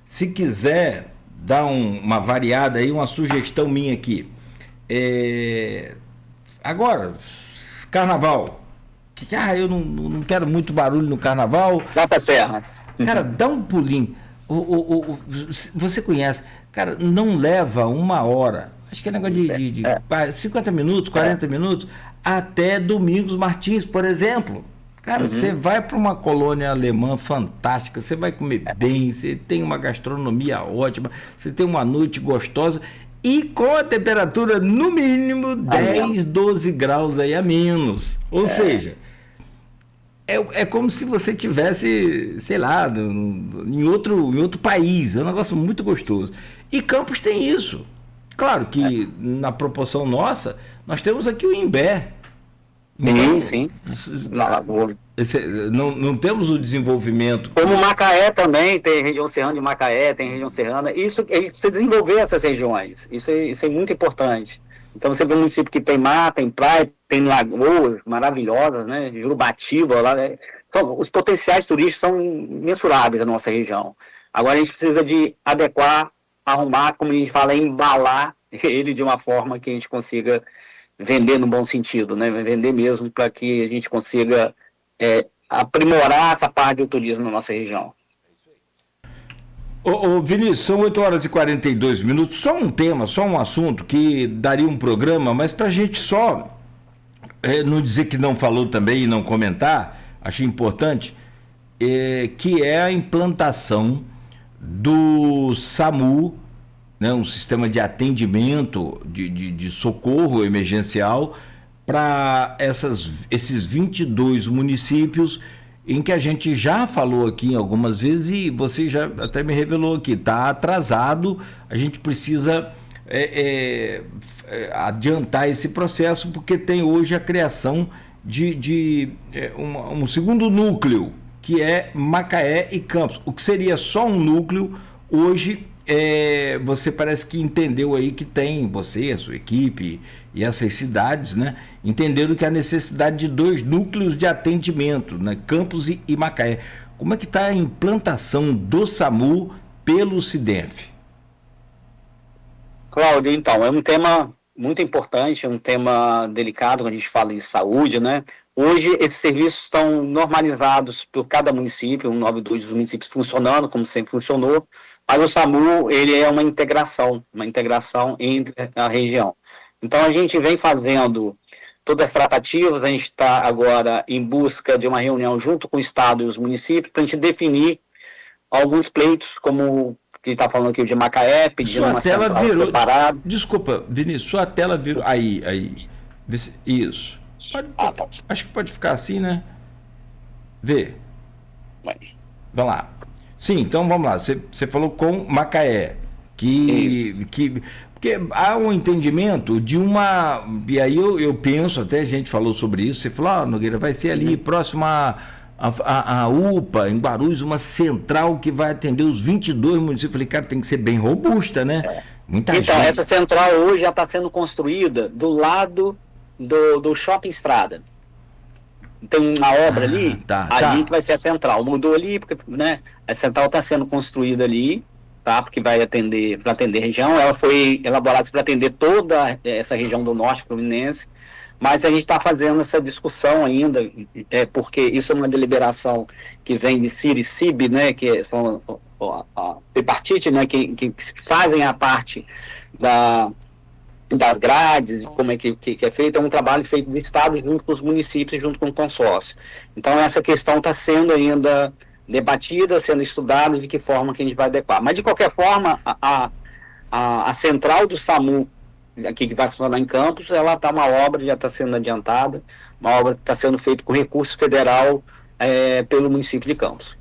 A: se quiser dar uma variada aí, uma sugestão minha aqui. Agora, carnaval. Eu não quero muito barulho no carnaval.
B: Dá pra Serra.
A: Cara, dá um pulinho. Você conhece, cara, não leva 1 hora. Acho que é negócio de 50 minutos, 40 minutos. Até Domingos Martins, por exemplo. Cara, você vai para uma colônia alemã fantástica, você vai comer bem, você tem uma gastronomia ótima, você tem uma noite gostosa e com a temperatura no mínimo 10, 12 graus aí a menos. Ou seja, é como se você tivesse, sei lá, em outro país. É um negócio muito gostoso. E Campos tem isso. Claro que na proporção nossa, nós temos aqui o Imbé.
B: Sim.
A: Não temos o desenvolvimento.
B: Como Macaé também, tem região serrana de Macaé, tem região serrana. Isso, a gente precisa desenvolver essas regiões. Isso é muito importante. Então você vê um município que tem mar, tem praia, tem lagoas maravilhosas, né? Jurubatiba lá, né? Então, os potenciais turísticos são mensuráveis na nossa região. Agora a gente precisa de adequar, arrumar, como a gente fala, embalar ele de uma forma que a gente consiga vender no bom sentido, né? Vender mesmo para que a gente consiga aprimorar essa parte do turismo na nossa região.
A: Vinícius, são 8 horas e 42 minutos, só um tema, só um assunto que daria um programa, mas para a gente só não dizer que não falou também e não comentar, achei importante, que é a implantação do SAMU, né, um sistema de atendimento, de socorro emergencial para esses 22 municípios em que a gente já falou aqui algumas vezes e você já até me revelou que está atrasado, a gente precisa adiantar esse processo porque tem hoje a criação de um segundo núcleo, que é Macaé e Campos. O que seria só um núcleo, hoje você parece que entendeu aí que tem, você, a sua equipe e essas cidades, né, entenderam que há necessidade de 2 núcleos de atendimento, né, Campos e Macaé. Como é que está a implantação do SAMU pelo SIDENF?
B: Cláudio, então, é um tema muito importante, um tema delicado quando a gente fala em saúde, né? Hoje, esses serviços estão normalizados por cada município, 192 dos municípios funcionando, como sempre funcionou, mas o SAMU, ele é uma integração entre a região. Então, a gente vem fazendo todas as tratativas, a gente está agora em busca de uma reunião junto com o Estado e os municípios, para a gente definir alguns pleitos, como que está falando aqui de Macaé, pedindo uma central separada.
A: Desculpa, Vinícius, sua tela virou. Aí. Isso. Tá. Acho que pode ficar assim, né? Vê. Vamos lá. Sim, então vamos lá. Você falou com Macaé, porque há um entendimento de uma. E aí eu penso, até a gente falou sobre isso, você falou, Nogueira, vai ser ali próximo a UPA, em Guarulhos, uma central que vai atender os 22 municípios. Eu falei, cara, tem que ser bem robusta, né?
B: Muita gente. Essa central hoje já está sendo construída do lado do Shopping Estrada. Tem uma obra ali que vai ser a central. Mudou ali, porque, né, a central está sendo construída ali, tá? Porque vai atender, para atender a região. Ela foi elaborada para atender toda essa região do norte fluminense. Mas a gente está fazendo essa discussão ainda, porque isso é uma deliberação que vem de CIR e CIB, né, que são a tripartite, né, que fazem a parte das grades, como é que é feito. É um trabalho feito do Estado junto com os municípios, junto com o consórcio. Então, essa questão está sendo ainda debatida, sendo estudada, de que forma que a gente vai adequar. Mas, de qualquer forma, a central do SAMU, aqui que vai funcionar em Campos, ela está uma obra, já está sendo adiantada, uma obra que está sendo feita com recurso federal pelo município de Campos.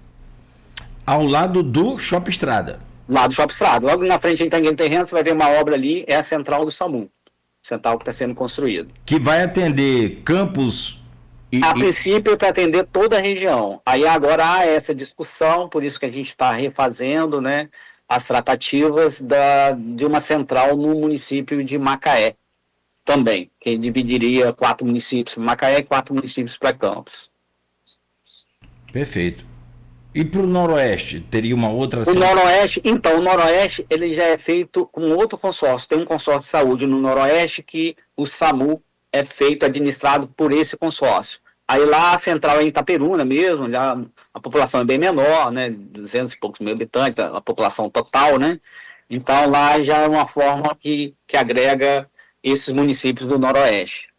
A: Ao lado do Shopping Estrada.
B: Lá do Shopping Estrada. Logo na frente, em Tanguém Terreno, você vai ver uma obra ali, é a central do SAMU. Central que está sendo construída.
A: Que vai atender Campos
B: a princípio, é para atender toda a região. Aí agora há essa discussão, por isso que a gente está refazendo, né, as tratativas de uma central no município de Macaé também, que dividiria 4 municípios para Macaé e 4 municípios para Campos.
A: Perfeito. E para o Noroeste, teria uma outra...
B: O Noroeste, ele já é feito com outro consórcio. Tem um consórcio de saúde no Noroeste que o SAMU é feito, administrado por esse consórcio. Aí lá a central é em Itaperuna mesmo, já a população é bem menor, né, 200 e poucos mil habitantes, a população total, né? Então lá já é uma forma que agrega esses municípios do Noroeste.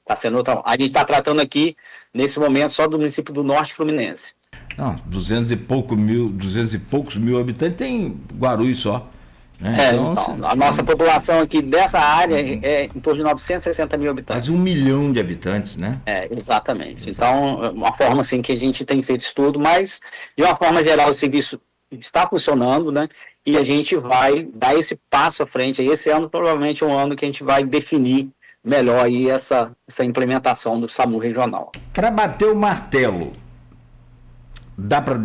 B: Tá sendo a gente está tratando aqui, nesse momento, só do município do Norte Fluminense.
A: Não, 200 e poucos mil habitantes tem Guarulhos só. Né?
B: Então, a nossa população aqui dessa área é em torno de 960 mil habitantes.
A: Quase 1 milhão de habitantes, né?
B: Exatamente. Então, uma forma assim que a gente tem feito estudo, mas de uma forma geral o serviço está funcionando, né? E a gente vai dar esse passo à frente. Esse ano provavelmente é um ano que a gente vai definir melhor aí essa implementação do SAMU regional.
A: Para bater o martelo, dá para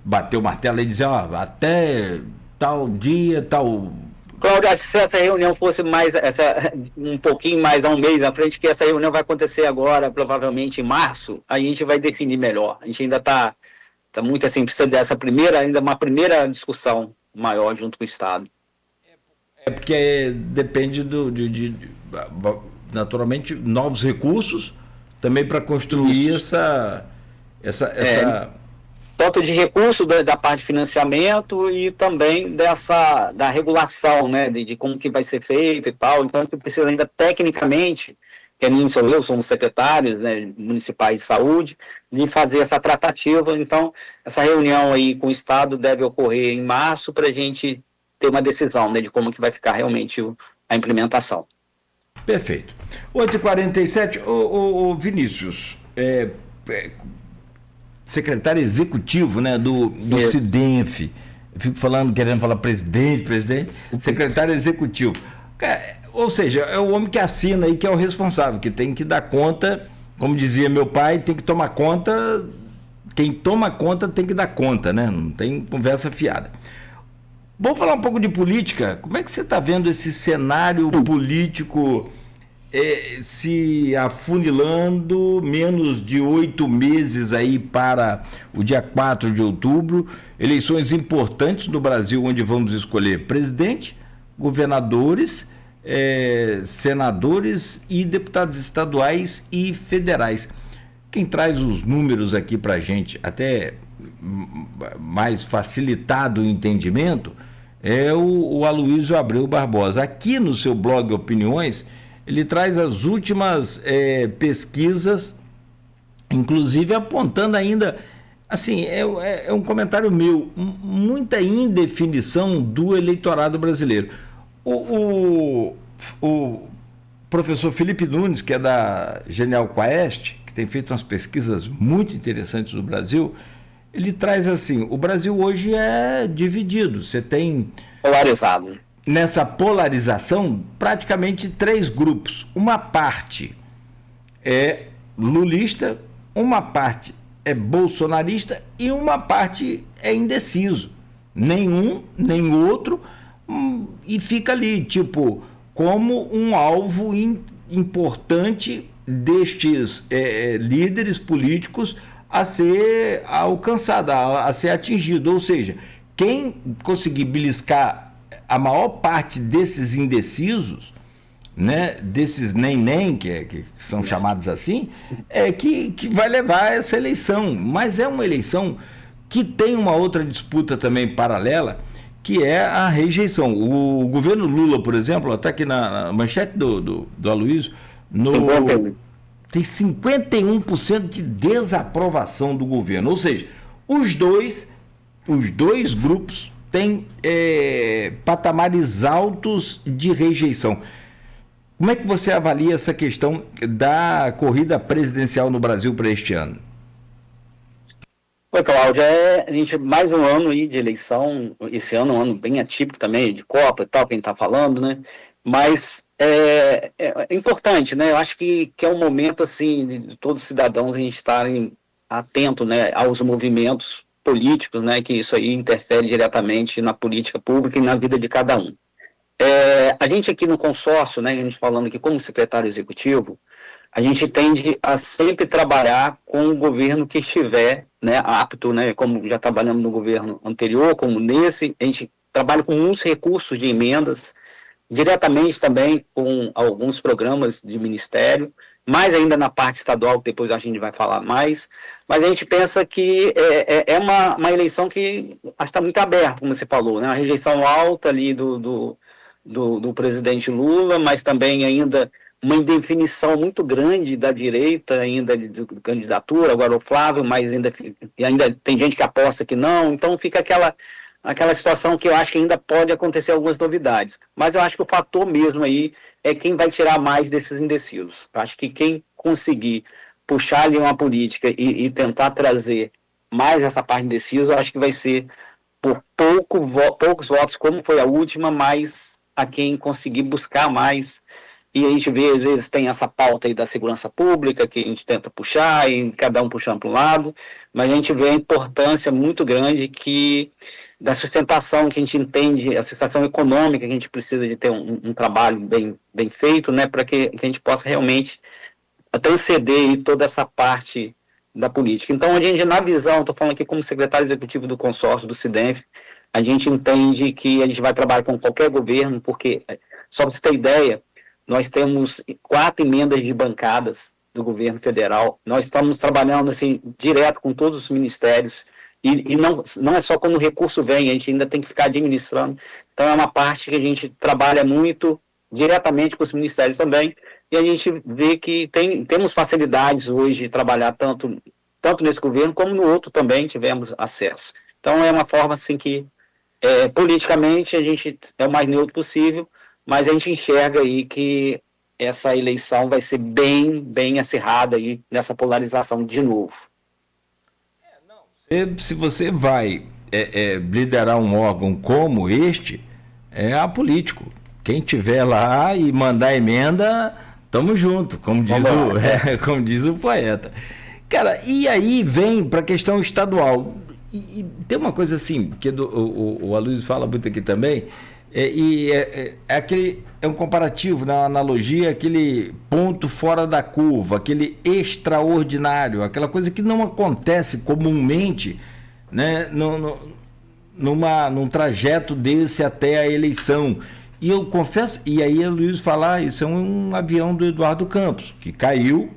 A: bater o martelo e dizer, até tal dia, tal...
B: Cláudio, se essa reunião fosse um pouquinho mais a um mês à frente, que essa reunião vai acontecer agora, provavelmente em março, a gente vai definir melhor. A gente ainda está muito assim, precisa dessa uma primeira discussão maior junto com o Estado.
A: Porque depende de naturalmente, novos recursos também para construir essa
B: tanto de recurso da parte de financiamento e também da regulação, né, de como que vai ser feito e tal. Então, a gente precisa ainda tecnicamente Kenin sou eu, somos secretários, né, municipais de saúde, de fazer essa tratativa. Então, essa reunião aí com o Estado deve ocorrer em março para a gente ter uma decisão, né, de como que vai ficar realmente a implementação.
A: Perfeito. 8h47, o Vinícius, secretário executivo, né, do SIDENF. Eu fico querendo falar presidente, secretário executivo. Ou seja, é o homem que assina aí, que é o responsável, que tem que dar conta, como dizia meu pai, tem que tomar conta, quem toma conta tem que dar conta, né? Não tem conversa fiada. Vamos falar um pouco de política. Como é que você está vendo esse cenário político se afunilando, menos de 8 meses aí para o dia 4 de outubro, eleições importantes no Brasil, onde vamos escolher presidente, governadores, senadores e deputados estaduais e federais. Quem traz os números aqui para a gente, até mais facilitado o entendimento, é o Aloysio Abreu Barbosa. Aqui no seu blog Opiniões, ele traz as últimas pesquisas, inclusive apontando ainda, assim, é um comentário meu, muita indefinição do eleitorado brasileiro. O professor Felipe Nunes, que é da Genial Quaest, que tem feito umas pesquisas muito interessantes no Brasil, ele traz assim, o Brasil hoje é dividido, você tem...
B: Polarizado.
A: Nessa polarização, praticamente 3 grupos. Uma parte é lulista, uma parte é bolsonarista e uma parte é indeciso. Nenhum, nem outro, e fica ali, tipo, como um alvo importante destes líderes políticos a ser alcançado, a ser atingido. Ou seja, quem conseguir beliscar a maior parte desses indecisos, né, desses nem, que são chamados assim, que vai levar essa eleição. Mas é uma eleição que tem uma outra disputa também paralela, que é a rejeição. O governo Lula, por exemplo, está aqui na manchete do Aloysio, tem 51% de desaprovação do governo. Ou seja, os dois grupos têm patamares altos de rejeição. Como é que você avalia essa questão da corrida presidencial no Brasil para este ano?
B: Oi, Cláudia, a gente mais um ano aí de eleição, esse ano é um ano bem atípico também, de Copa e tal, quem está falando, né? Mas é importante, né? Eu acho que é um momento, assim, de todos os cidadãos a gente estarem atentos, né, aos movimentos políticos, né, que isso aí interfere diretamente na política pública e na vida de cada um. A gente aqui no consórcio, né, a gente falando aqui como secretário executivo, a gente tende a sempre trabalhar com o governo que estiver, né, apto, né, como já trabalhamos no governo anterior, como nesse, a gente trabalha com muitos recursos de emendas, diretamente também com alguns programas de ministério, mais ainda na parte estadual, que depois a gente vai falar mais, mas a gente pensa que é uma eleição que acho que está muito aberta, como você falou, né? A rejeição alta ali do presidente Lula, mas também ainda uma indefinição muito grande da direita, ainda de candidatura, agora o Flávio, mas ainda tem gente que aposta que não, então fica aquela situação que eu acho que ainda pode acontecer algumas novidades. Mas eu acho que o fator mesmo aí é quem vai tirar mais desses indecisos. Eu acho que quem conseguir puxar ali uma política e tentar trazer mais essa parte indecisa, eu acho que vai ser por poucos votos, como foi a última, mas a quem conseguir buscar mais. E a gente vê, às vezes, tem essa pauta aí da segurança pública, que a gente tenta puxar, e cada um puxando para um lado, mas a gente vê a importância muito grande da sustentação que a gente entende, a sustentação econômica, que a gente precisa de ter um trabalho bem feito, né, para que a gente possa realmente transcender aí toda essa parte da política. Então, a gente, na visão, estou falando aqui como secretário executivo do consórcio do SIDENF, a gente entende que a gente vai trabalhar com qualquer governo, porque, só para você ter ideia, nós temos 4 emendas de bancadas do governo federal, nós estamos trabalhando assim, direto com todos os ministérios, e não é só quando o recurso vem, a gente ainda tem que ficar administrando, então é uma parte que a gente trabalha muito diretamente com os ministérios também, e a gente vê que temos facilidades hoje de trabalhar tanto nesse governo como no outro também tivemos acesso. Então é uma forma assim que politicamente a gente é o mais neutro possível, mas a gente enxerga aí que essa eleição vai ser bem acirrada aí nessa polarização de novo.
A: Se você vai liderar um órgão como este, é apolítico. Quem tiver lá e mandar emenda, tamo junto, como diz o poeta. Cara, e aí vem para a questão estadual. E tem uma coisa assim, que o Aloysio fala muito aqui também, é um comparativo, na analogia, aquele ponto fora da curva, aquele extraordinário, aquela coisa que não acontece comumente, né, num trajeto desse até a eleição. E eu confesso, e aí o Luiz falar, isso é um avião do Eduardo Campos, que caiu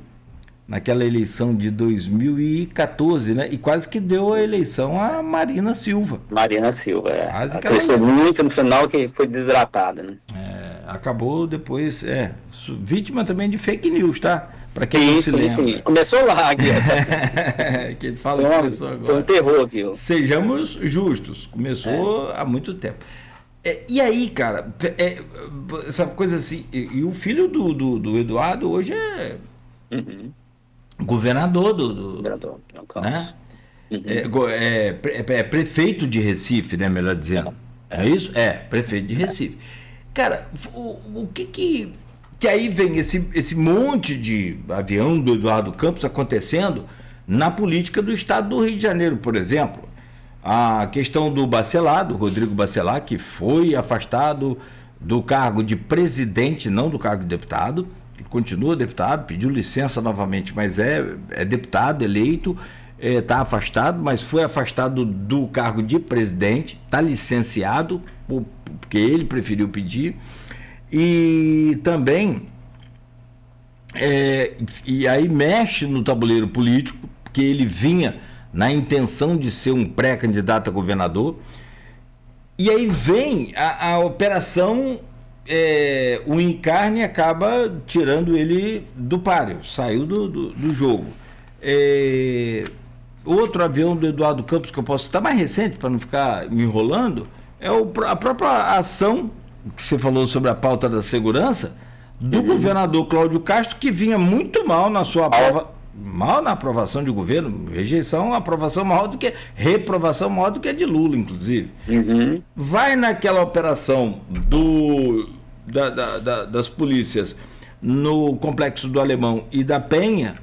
A: naquela eleição de 2014, né? E quase que deu a eleição a Marina Silva.
B: Marina Silva, Ela cresceu muito no final, que foi desidratada, né?
A: Acabou depois, vítima também de fake news, tá? Para quem não se lembra. Sim.
B: Começou lá aqui.
A: Que eles falam que começou agora.
B: Foi um terror aqui.
A: Sejamos justos, começou há muito tempo. E aí, cara, essa coisa assim, e o filho do Eduardo hoje é governador
B: governador,
A: né? Prefeito de Recife, né, melhor dizendo. É isso? Prefeito de Recife. Cara, o que aí vem esse monte de avião do Eduardo Campos acontecendo na política do estado do Rio de Janeiro, por exemplo. A questão do Bacelar, do Rodrigo Bacelar, que foi afastado do cargo de presidente, não do cargo de deputado, que continua deputado, pediu licença novamente, mas é deputado eleito, está afastado, mas foi afastado do cargo de presidente, está licenciado, porque ele preferiu pedir, e também, e aí mexe no tabuleiro político, porque ele vinha na intenção de ser um pré-candidato a governador, e aí vem a operação, o encarne acaba tirando ele do páreo, saiu do jogo. Outro avião do Eduardo Campos que eu posso citar, mais recente, para não ficar me enrolando, é a própria ação que você falou sobre a pauta da segurança do governador Cláudio Castro, que vinha muito mal na sua prova. Mal na aprovação de governo, rejeição, aprovação maior do que, reprovação maior do que a de Lula, inclusive. Vai naquela operação das polícias no Complexo do Alemão e da Penha,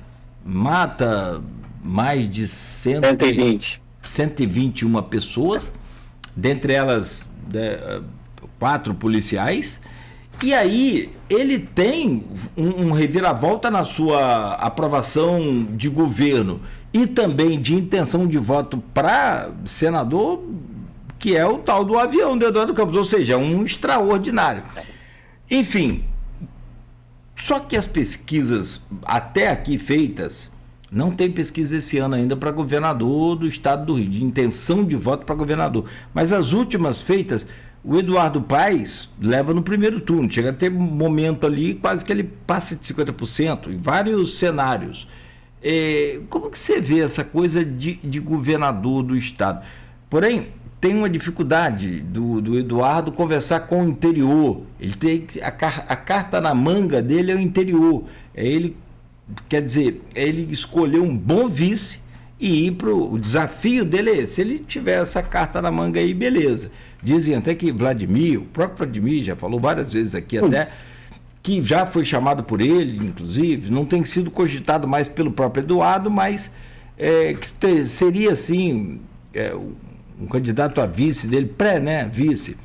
A: mata mais de 121 pessoas, dentre elas 4 policiais. E aí ele tem um reviravolta na sua aprovação de governo e também de intenção de voto para senador, que é o tal do avião do Eduardo Campos, ou seja, um extraordinário. Enfim, só que as pesquisas até aqui feitas, não tem pesquisa esse ano ainda para governador do estado do Rio, de intenção de voto para governador, mas as últimas feitas, o Eduardo Paes leva no primeiro turno, chega a ter um momento ali quase que ele passa de 50% em vários cenários. Como que você vê essa coisa de governador do estado? Porém, tem uma dificuldade do Eduardo conversar com o interior. Ele tem a carta na manga dele é o interior. Ele, quer dizer, ele escolheu um bom vice e ir para o desafio dele é esse. Se ele tiver essa carta na manga aí, beleza. Dizem até que o próprio Vladimir já falou várias vezes aqui até, que já foi chamado por ele, inclusive, não tem sido cogitado mais pelo próprio Eduardo, mas que seria assim um candidato a vice dele, vice.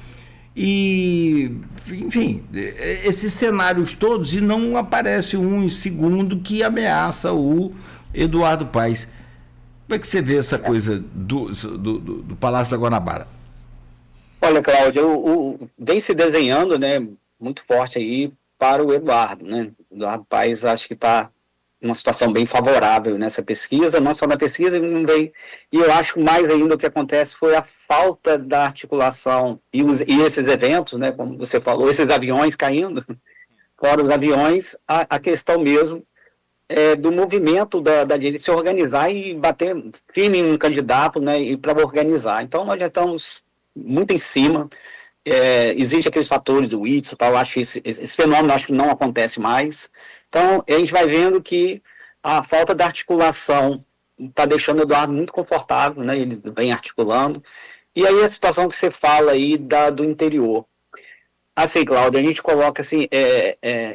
A: E, enfim, esses cenários todos, e não aparece um segundo que ameaça o Eduardo Paes. Como é que você vê essa coisa do Palácio da Guanabara?
B: Olha, Cláudio, vem se desenhando, né, muito forte aí para o Eduardo, né? O Eduardo Paes acho que está em uma situação bem favorável nessa pesquisa, não só na pesquisa, e eu acho mais ainda o que acontece foi a falta da articulação e esses eventos, né, como você falou, esses aviões caindo, fora os aviões, a questão mesmo do movimento da direita se organizar e bater firme em um candidato, né, e para organizar. Então, nós já estamos muito em cima. Existe aqueles fatores do Whitson, tal, acho que esse fenômeno acho que não acontece mais. Então, a gente vai vendo que a falta da articulação está deixando o Eduardo muito confortável, né, ele vem articulando. E aí a situação que você fala aí do interior. Assim, Cláudio, a gente coloca assim,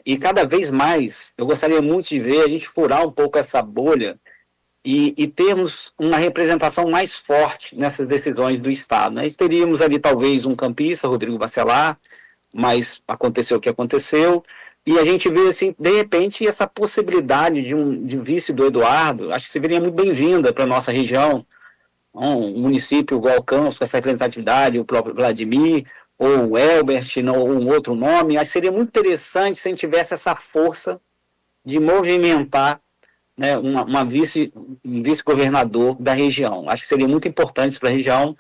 B: e cada vez mais, eu gostaria muito de ver a gente furar um pouco essa bolha e termos uma representação mais forte nessas decisões do Estado. Né? Teríamos ali talvez um campista, Rodrigo Bacelar, mas aconteceu o que aconteceu, e a gente vê assim, de repente, essa possibilidade de vice do Eduardo, acho que seria muito bem-vinda para a nossa região, um município igual Campos, com essa representatividade, o próprio Vladimir, ou o Elbert, ou um outro nome, acho que seria muito interessante se a gente tivesse essa força de movimentar, né, um vice-governador da região. Acho que seria muito importante para a região.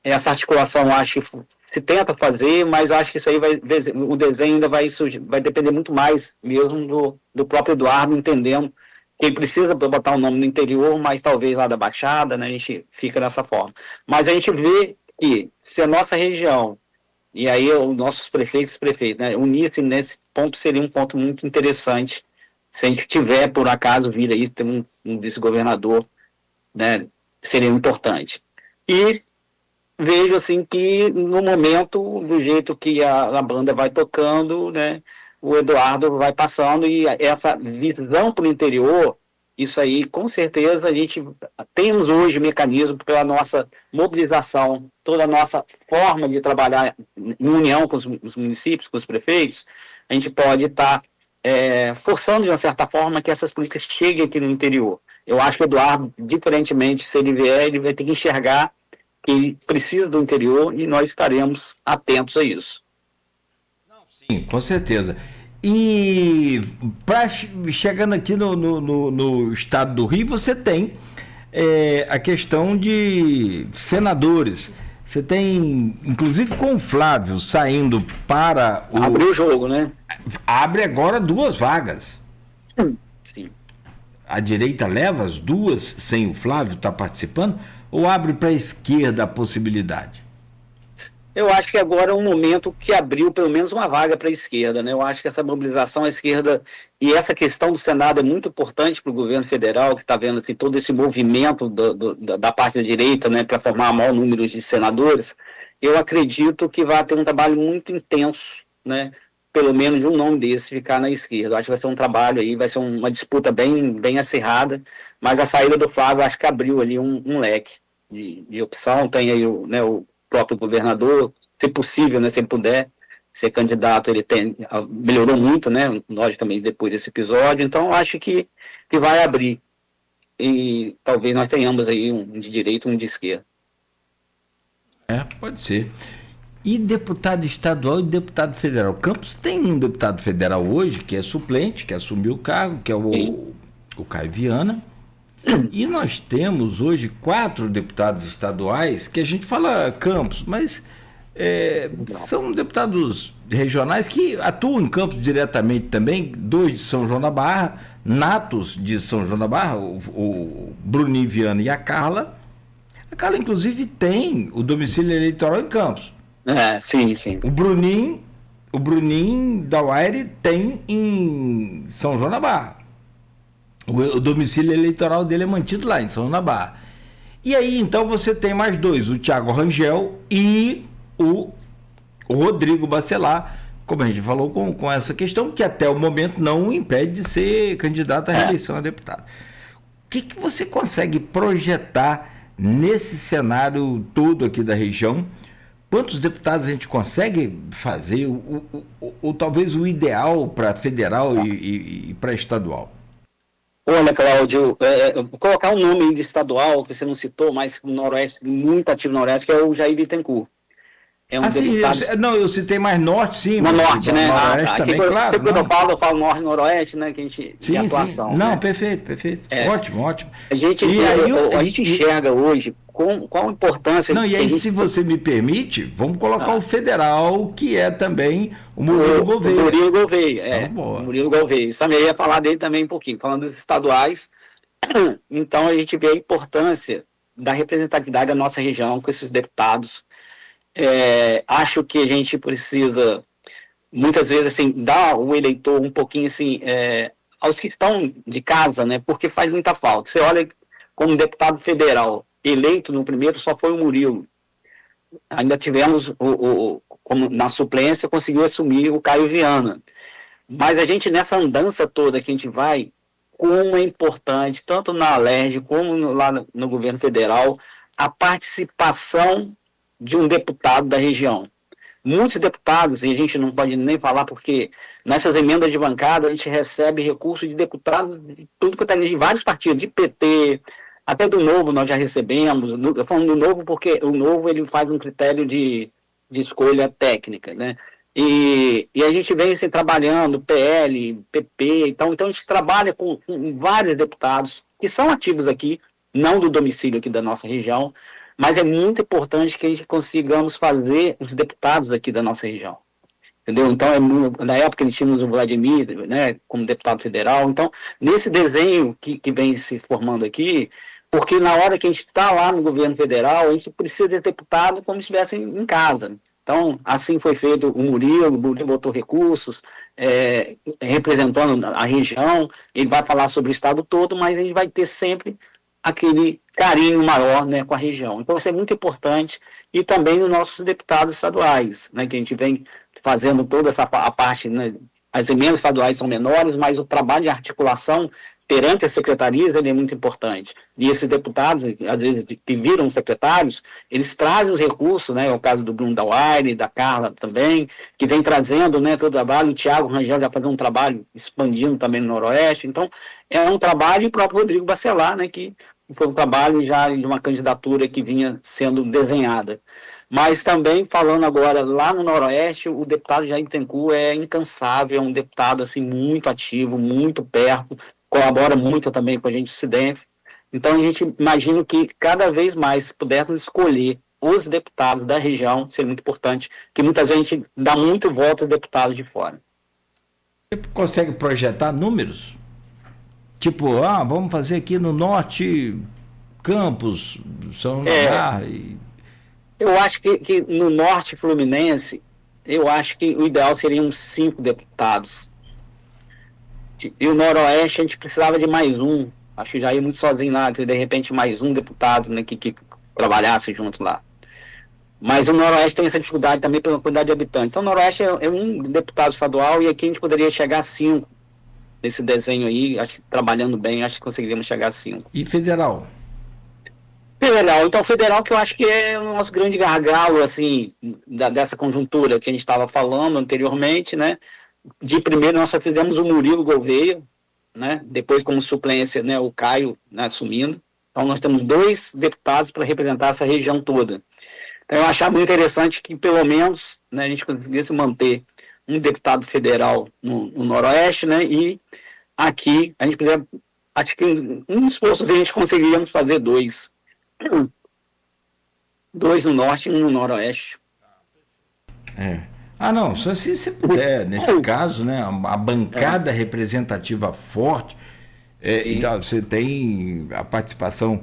B: Essa articulação, acho que se tenta fazer, mas acho que isso aí o desenho ainda vai depender muito mais mesmo do próprio Eduardo, entendendo que ele precisa botar um nome no interior, mas talvez lá da Baixada, né, a gente fica dessa forma. Mas a gente vê que se a nossa região, e aí os nossos prefeitos, né, unir-se nesse ponto seria um ponto muito interessante. Se a gente tiver, por acaso, vir aí, ter um vice-governador, né, seria importante. E vejo, assim, que no momento, do jeito que a banda vai tocando, né, o Eduardo vai passando, e essa visão para o interior, isso aí, com certeza, a gente temos hoje mecanismo pela nossa mobilização, toda a nossa forma de trabalhar em união com os municípios, com os prefeitos, a gente pode estar forçando, de uma certa forma, que essas políticas cheguem aqui no interior. Eu acho que o Eduardo, diferentemente, se ele vier, ele vai ter que enxergar que ele precisa do interior e nós estaremos atentos a isso.
A: Sim, com certeza. E chegando aqui no estado do Rio, você tem a questão de senadores. Você tem, inclusive com o Flávio saindo para o...
B: Abriu o jogo, né?
A: Abre agora 2 vagas.
B: Sim.
A: A direita leva as 2 sem o Flávio estar participando? Ou abre para a esquerda a possibilidade?
B: Eu acho que agora é um momento que abriu pelo menos uma vaga para a esquerda, né? Eu acho que essa mobilização à esquerda e essa questão do Senado é muito importante para o governo federal, que está vendo assim, todo esse movimento da parte da direita, né, para formar maior número de senadores. Eu acredito que vai ter um trabalho muito intenso, né? Pelo menos de um nome desse ficar na esquerda. Eu acho que vai ser um trabalho aí, vai ser uma disputa bem acirrada, mas a saída do Flávio acho que abriu ali um leque de opção. Tem aí o próprio governador, se possível, né, se ele puder ser candidato, ele melhorou muito, né, logicamente, depois desse episódio, então acho que vai abrir, e talvez nós tenhamos aí um de direita e um de esquerda.
A: Pode ser. E deputado estadual e deputado federal? Campos tem um deputado federal hoje, que é suplente, que assumiu o cargo, que é o Caio Viana. E nós temos hoje 4 deputados estaduais, que a gente fala Campos, mas são deputados regionais que atuam em Campos diretamente também, 2 de São João da Barra, natos de São João da Barra, o Bruninho Viana e a Carla. A Carla, inclusive, tem o domicílio eleitoral em Campos.
B: Sim, sim.
A: O Bruninho da Uaire tem em São João da Barra. O domicílio eleitoral dele é mantido lá em São João da Barra. E aí, então, você tem mais 2, o Thiago Rangel e o Rodrigo Bacelar, como a gente falou, com essa questão, que até o momento não o impede de ser candidato à reeleição a deputado. O que você consegue projetar nesse cenário todo aqui da região? Quantos deputados a gente consegue fazer? Ou talvez o ideal para federal e para estadual?
B: Olha, Cláudio, colocar um nome de estadual que você não citou, mas no Noroeste, muito ativo no Noroeste, que é o Jair Bittencourt. É um deputado...
A: eu citei mais Norte, sim.
B: No Norte, né?
A: Noroeste também, claro.
B: Sempre quando eu falo Norte e Noroeste, né? Que a gente tem atuação.
A: Sim. Não,
B: né?
A: perfeito. Ótimo.
B: A gente enxerga hoje qual a importância...
A: Não, e aí, se você me permite, vamos colocar o federal, que é também o Murilo Gouveia.
B: O Murilo Gouveia, o Murilo Gouveia. Isso também ia falar dele também um pouquinho, falando dos estaduais. Então, a gente vê a importância da representatividade da nossa região com esses deputados. Acho que a gente precisa, muitas vezes, assim, dar o eleitor um pouquinho, assim, aos que estão de casa, né, porque faz muita falta. Você olha, como deputado federal eleito no primeiro, só foi o Murilo. Ainda tivemos, como na suplência, conseguiu assumir o Caio Viana. Mas a gente, nessa andança toda que a gente vai, como é importante, tanto na Alerj como lá no governo federal, a participação de um deputado da região. Muitos deputados, e a gente não pode nem falar porque nessas emendas de bancada a gente recebe recursos de deputados de tudo que está de vários partidos, de PT, até do Novo nós já recebemos. Eu falo do Novo porque o Novo ele faz um critério de escolha técnica, né? E a gente vem assim, trabalhando, PL, PP, então a gente trabalha com vários deputados que são ativos aqui, não do domicílio aqui da nossa região, mas é muito importante que a gente consigamos fazer os deputados aqui da nossa região. Entendeu? Então, na época, tínhamos o Vladimir, né, como deputado federal. Então, nesse desenho que vem se formando aqui, porque na hora que a gente está lá no governo federal, a gente precisa de deputado como se estivesse em casa. Então, assim foi feito o Murilo botou recursos, representando a região, ele vai falar sobre o estado todo, mas a gente vai ter sempre aquele carinho maior, né, com a região. Então, isso é muito importante, e também nos nossos deputados estaduais, né, que a gente vem fazendo toda essa parte, né, as emendas estaduais são menores, mas o trabalho de articulação perante as secretarias ele é muito importante. E esses deputados, às vezes, que viram secretários, eles trazem os recursos, né? É o caso do Bruno Dauaire, da Carla também, que vem trazendo, né, todo o trabalho. O Thiago Rangel já fazendo um trabalho expandindo também no Noroeste. Então, é um trabalho, e o próprio Rodrigo Bacelar, né, que foi um trabalho já de uma candidatura que vinha sendo desenhada. Mas também, falando agora lá no Noroeste, o deputado Jair Bittencourt é incansável, é um deputado assim, muito ativo, muito perto, colabora muito também com a gente do SIDENF. Então, a gente imagina que cada vez mais, se pudermos escolher os deputados da região, seria muito importante, que muita gente dá muito voto aos deputados de fora.
A: Você consegue projetar números? Tipo, vamos fazer aqui no Norte, Campos, São Lugar e...
B: Eu acho que no Norte Fluminense, eu acho que o ideal seriam 5 deputados. E o Noroeste a gente precisava de mais um. Acho que já ia muito sozinho lá, de repente mais um deputado, né, que trabalhasse junto lá. Mas o Noroeste tem essa dificuldade também pela quantidade de habitantes. Então o Noroeste é um deputado estadual e aqui a gente poderia chegar a 5 nesse desenho aí. Acho que trabalhando bem, acho que conseguiríamos chegar a 5.
A: E federal?
B: Federal, então federal que eu acho que é o nosso grande gargalo, assim, dessa conjuntura que a gente estava falando anteriormente, né? De primeiro nós só fizemos o Murilo Gouveia, né? Depois como suplência, né, o Caio, né, assumindo. Então nós temos 2 deputados para representar essa região toda. Então eu achava muito interessante que pelo menos, né, a gente conseguisse manter um deputado federal no Noroeste, né? E aqui a gente precisa, acho que um esforço a gente conseguiríamos fazer 2. 2 no Norte e 1 no Noroeste.
A: Não, só se puder, nesse caso, né, a bancada representativa forte, então, você tem a participação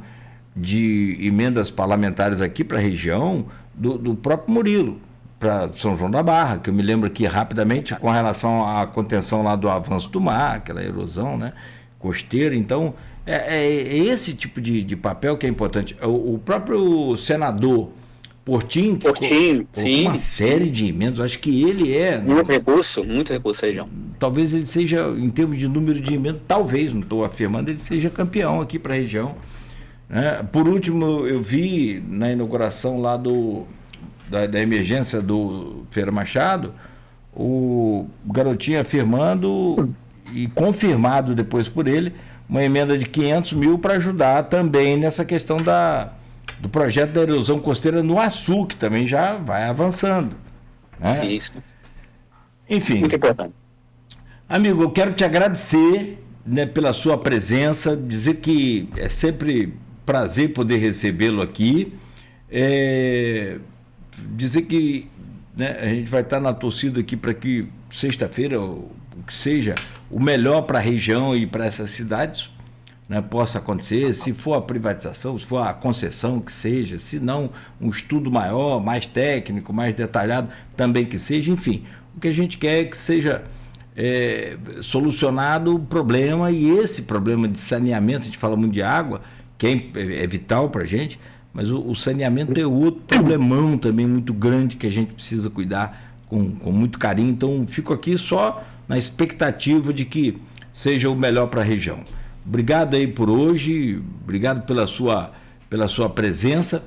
A: de emendas parlamentares aqui para a região do próprio Murilo, para São João da Barra, que eu me lembro aqui rapidamente com relação à contenção lá do avanço do mar, aquela erosão, né, costeira. Então, é esse tipo de papel que é importante. O próprio senador Portinho,
B: sim,
A: uma série de emendas, acho que ele
B: muito recurso, região.
A: Talvez ele seja, em termos de número de emendas, talvez, não estou afirmando, ele seja campeão aqui para a região, né? Por último, eu vi na inauguração lá da emergência do Feira Machado, o garotinho afirmando e confirmado depois por ele, uma emenda de 500 mil para ajudar também nessa questão do projeto da erosão costeira no Açu, que também já vai avançando, né?
B: Isso.
A: Enfim.
B: Muito importante.
A: Amigo, eu quero te agradecer, né, pela sua presença, dizer que é sempre prazer poder recebê-lo aqui. Dizer que, né, a gente vai estar na torcida aqui para que sexta-feira, o que seja, o melhor para a região e para essas cidades, né, possa acontecer. Se for a privatização, se for a concessão, que seja, se não um estudo maior, mais técnico, mais detalhado, também que seja, enfim, o que a gente quer é que seja solucionado o problema, e esse problema de saneamento, a gente fala muito de água, que é vital para a gente, mas o saneamento é outro problemão também muito grande que a gente precisa cuidar com muito carinho. Então, fico aqui só na expectativa de que seja o melhor para a região. Obrigado aí por hoje, obrigado pela sua presença.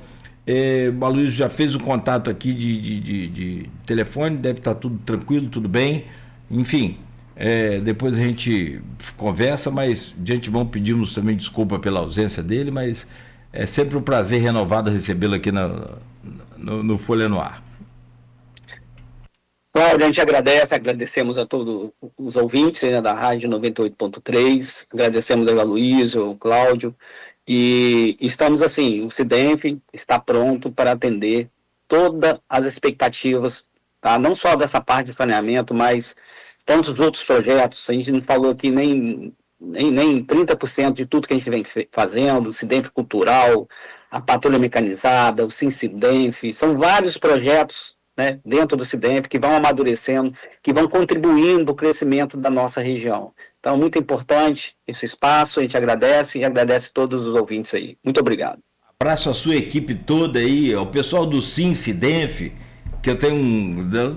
A: O Aloysio já fez um contato aqui de telefone, deve estar tudo tranquilo, tudo bem. Enfim, depois a gente conversa, mas de antemão pedimos também desculpa pela ausência dele, mas é sempre um prazer renovado recebê-lo aqui no Folha no Ar.
B: Cláudio, a gente agradecemos a todos os ouvintes, né, da Rádio 98.3, agradecemos ao Aloysio, ao Cláudio, e estamos assim, o SIDENF está pronto para atender todas as expectativas, tá? Não só dessa parte de saneamento, mas tantos outros projetos. A gente não falou aqui nem 30% de tudo que a gente vem fazendo, o SIDENF Cultural, a Patrulha Mecanizada, o SINCIDENF, são vários projetos, né, dentro do SIDENF que vão amadurecendo, que vão contribuindo para o crescimento da nossa região. Então, muito importante esse espaço, a gente agradece e agradece todos os ouvintes aí. Muito obrigado.
A: Abraço a sua equipe toda aí, ao pessoal do SINCIDENF, que eu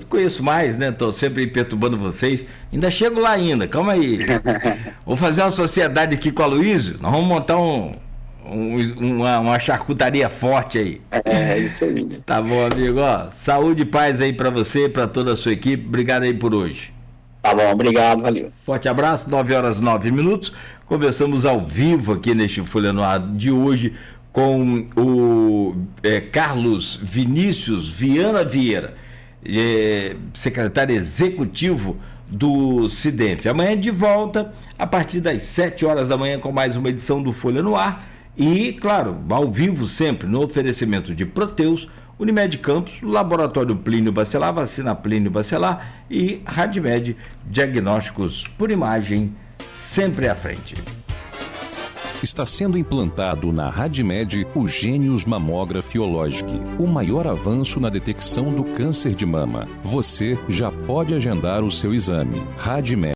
A: conheço mais, né? Estou sempre perturbando vocês. Ainda chego lá ainda, calma aí. Vou fazer uma sociedade aqui com o Aloysio, nós vamos montar uma charcutaria forte aí.
B: Isso aí.
A: Tá bom, amigo. Saúde e paz aí para você, para toda a sua equipe. Obrigado aí por hoje.
B: Tá bom, obrigado, valeu.
A: Forte abraço, 9h09. Conversamos ao vivo aqui neste Folha no Ar de hoje com o Carlos Vinícius Viana Vieira, secretário executivo do SIDENF. Amanhã de volta, a partir das 7h da manhã, com mais uma edição do Folha no Ar. E, claro, ao vivo sempre, no oferecimento de Proteus, Unimed Campos, Laboratório Plínio Bacelar, Vacina Plínio Bacelar e Radmed, diagnósticos por imagem, sempre à frente.
C: Está sendo implantado na Radmed o Gênios Mammography Oncologic, o maior avanço na detecção do câncer de mama. Você já pode agendar o seu exame. Radmed.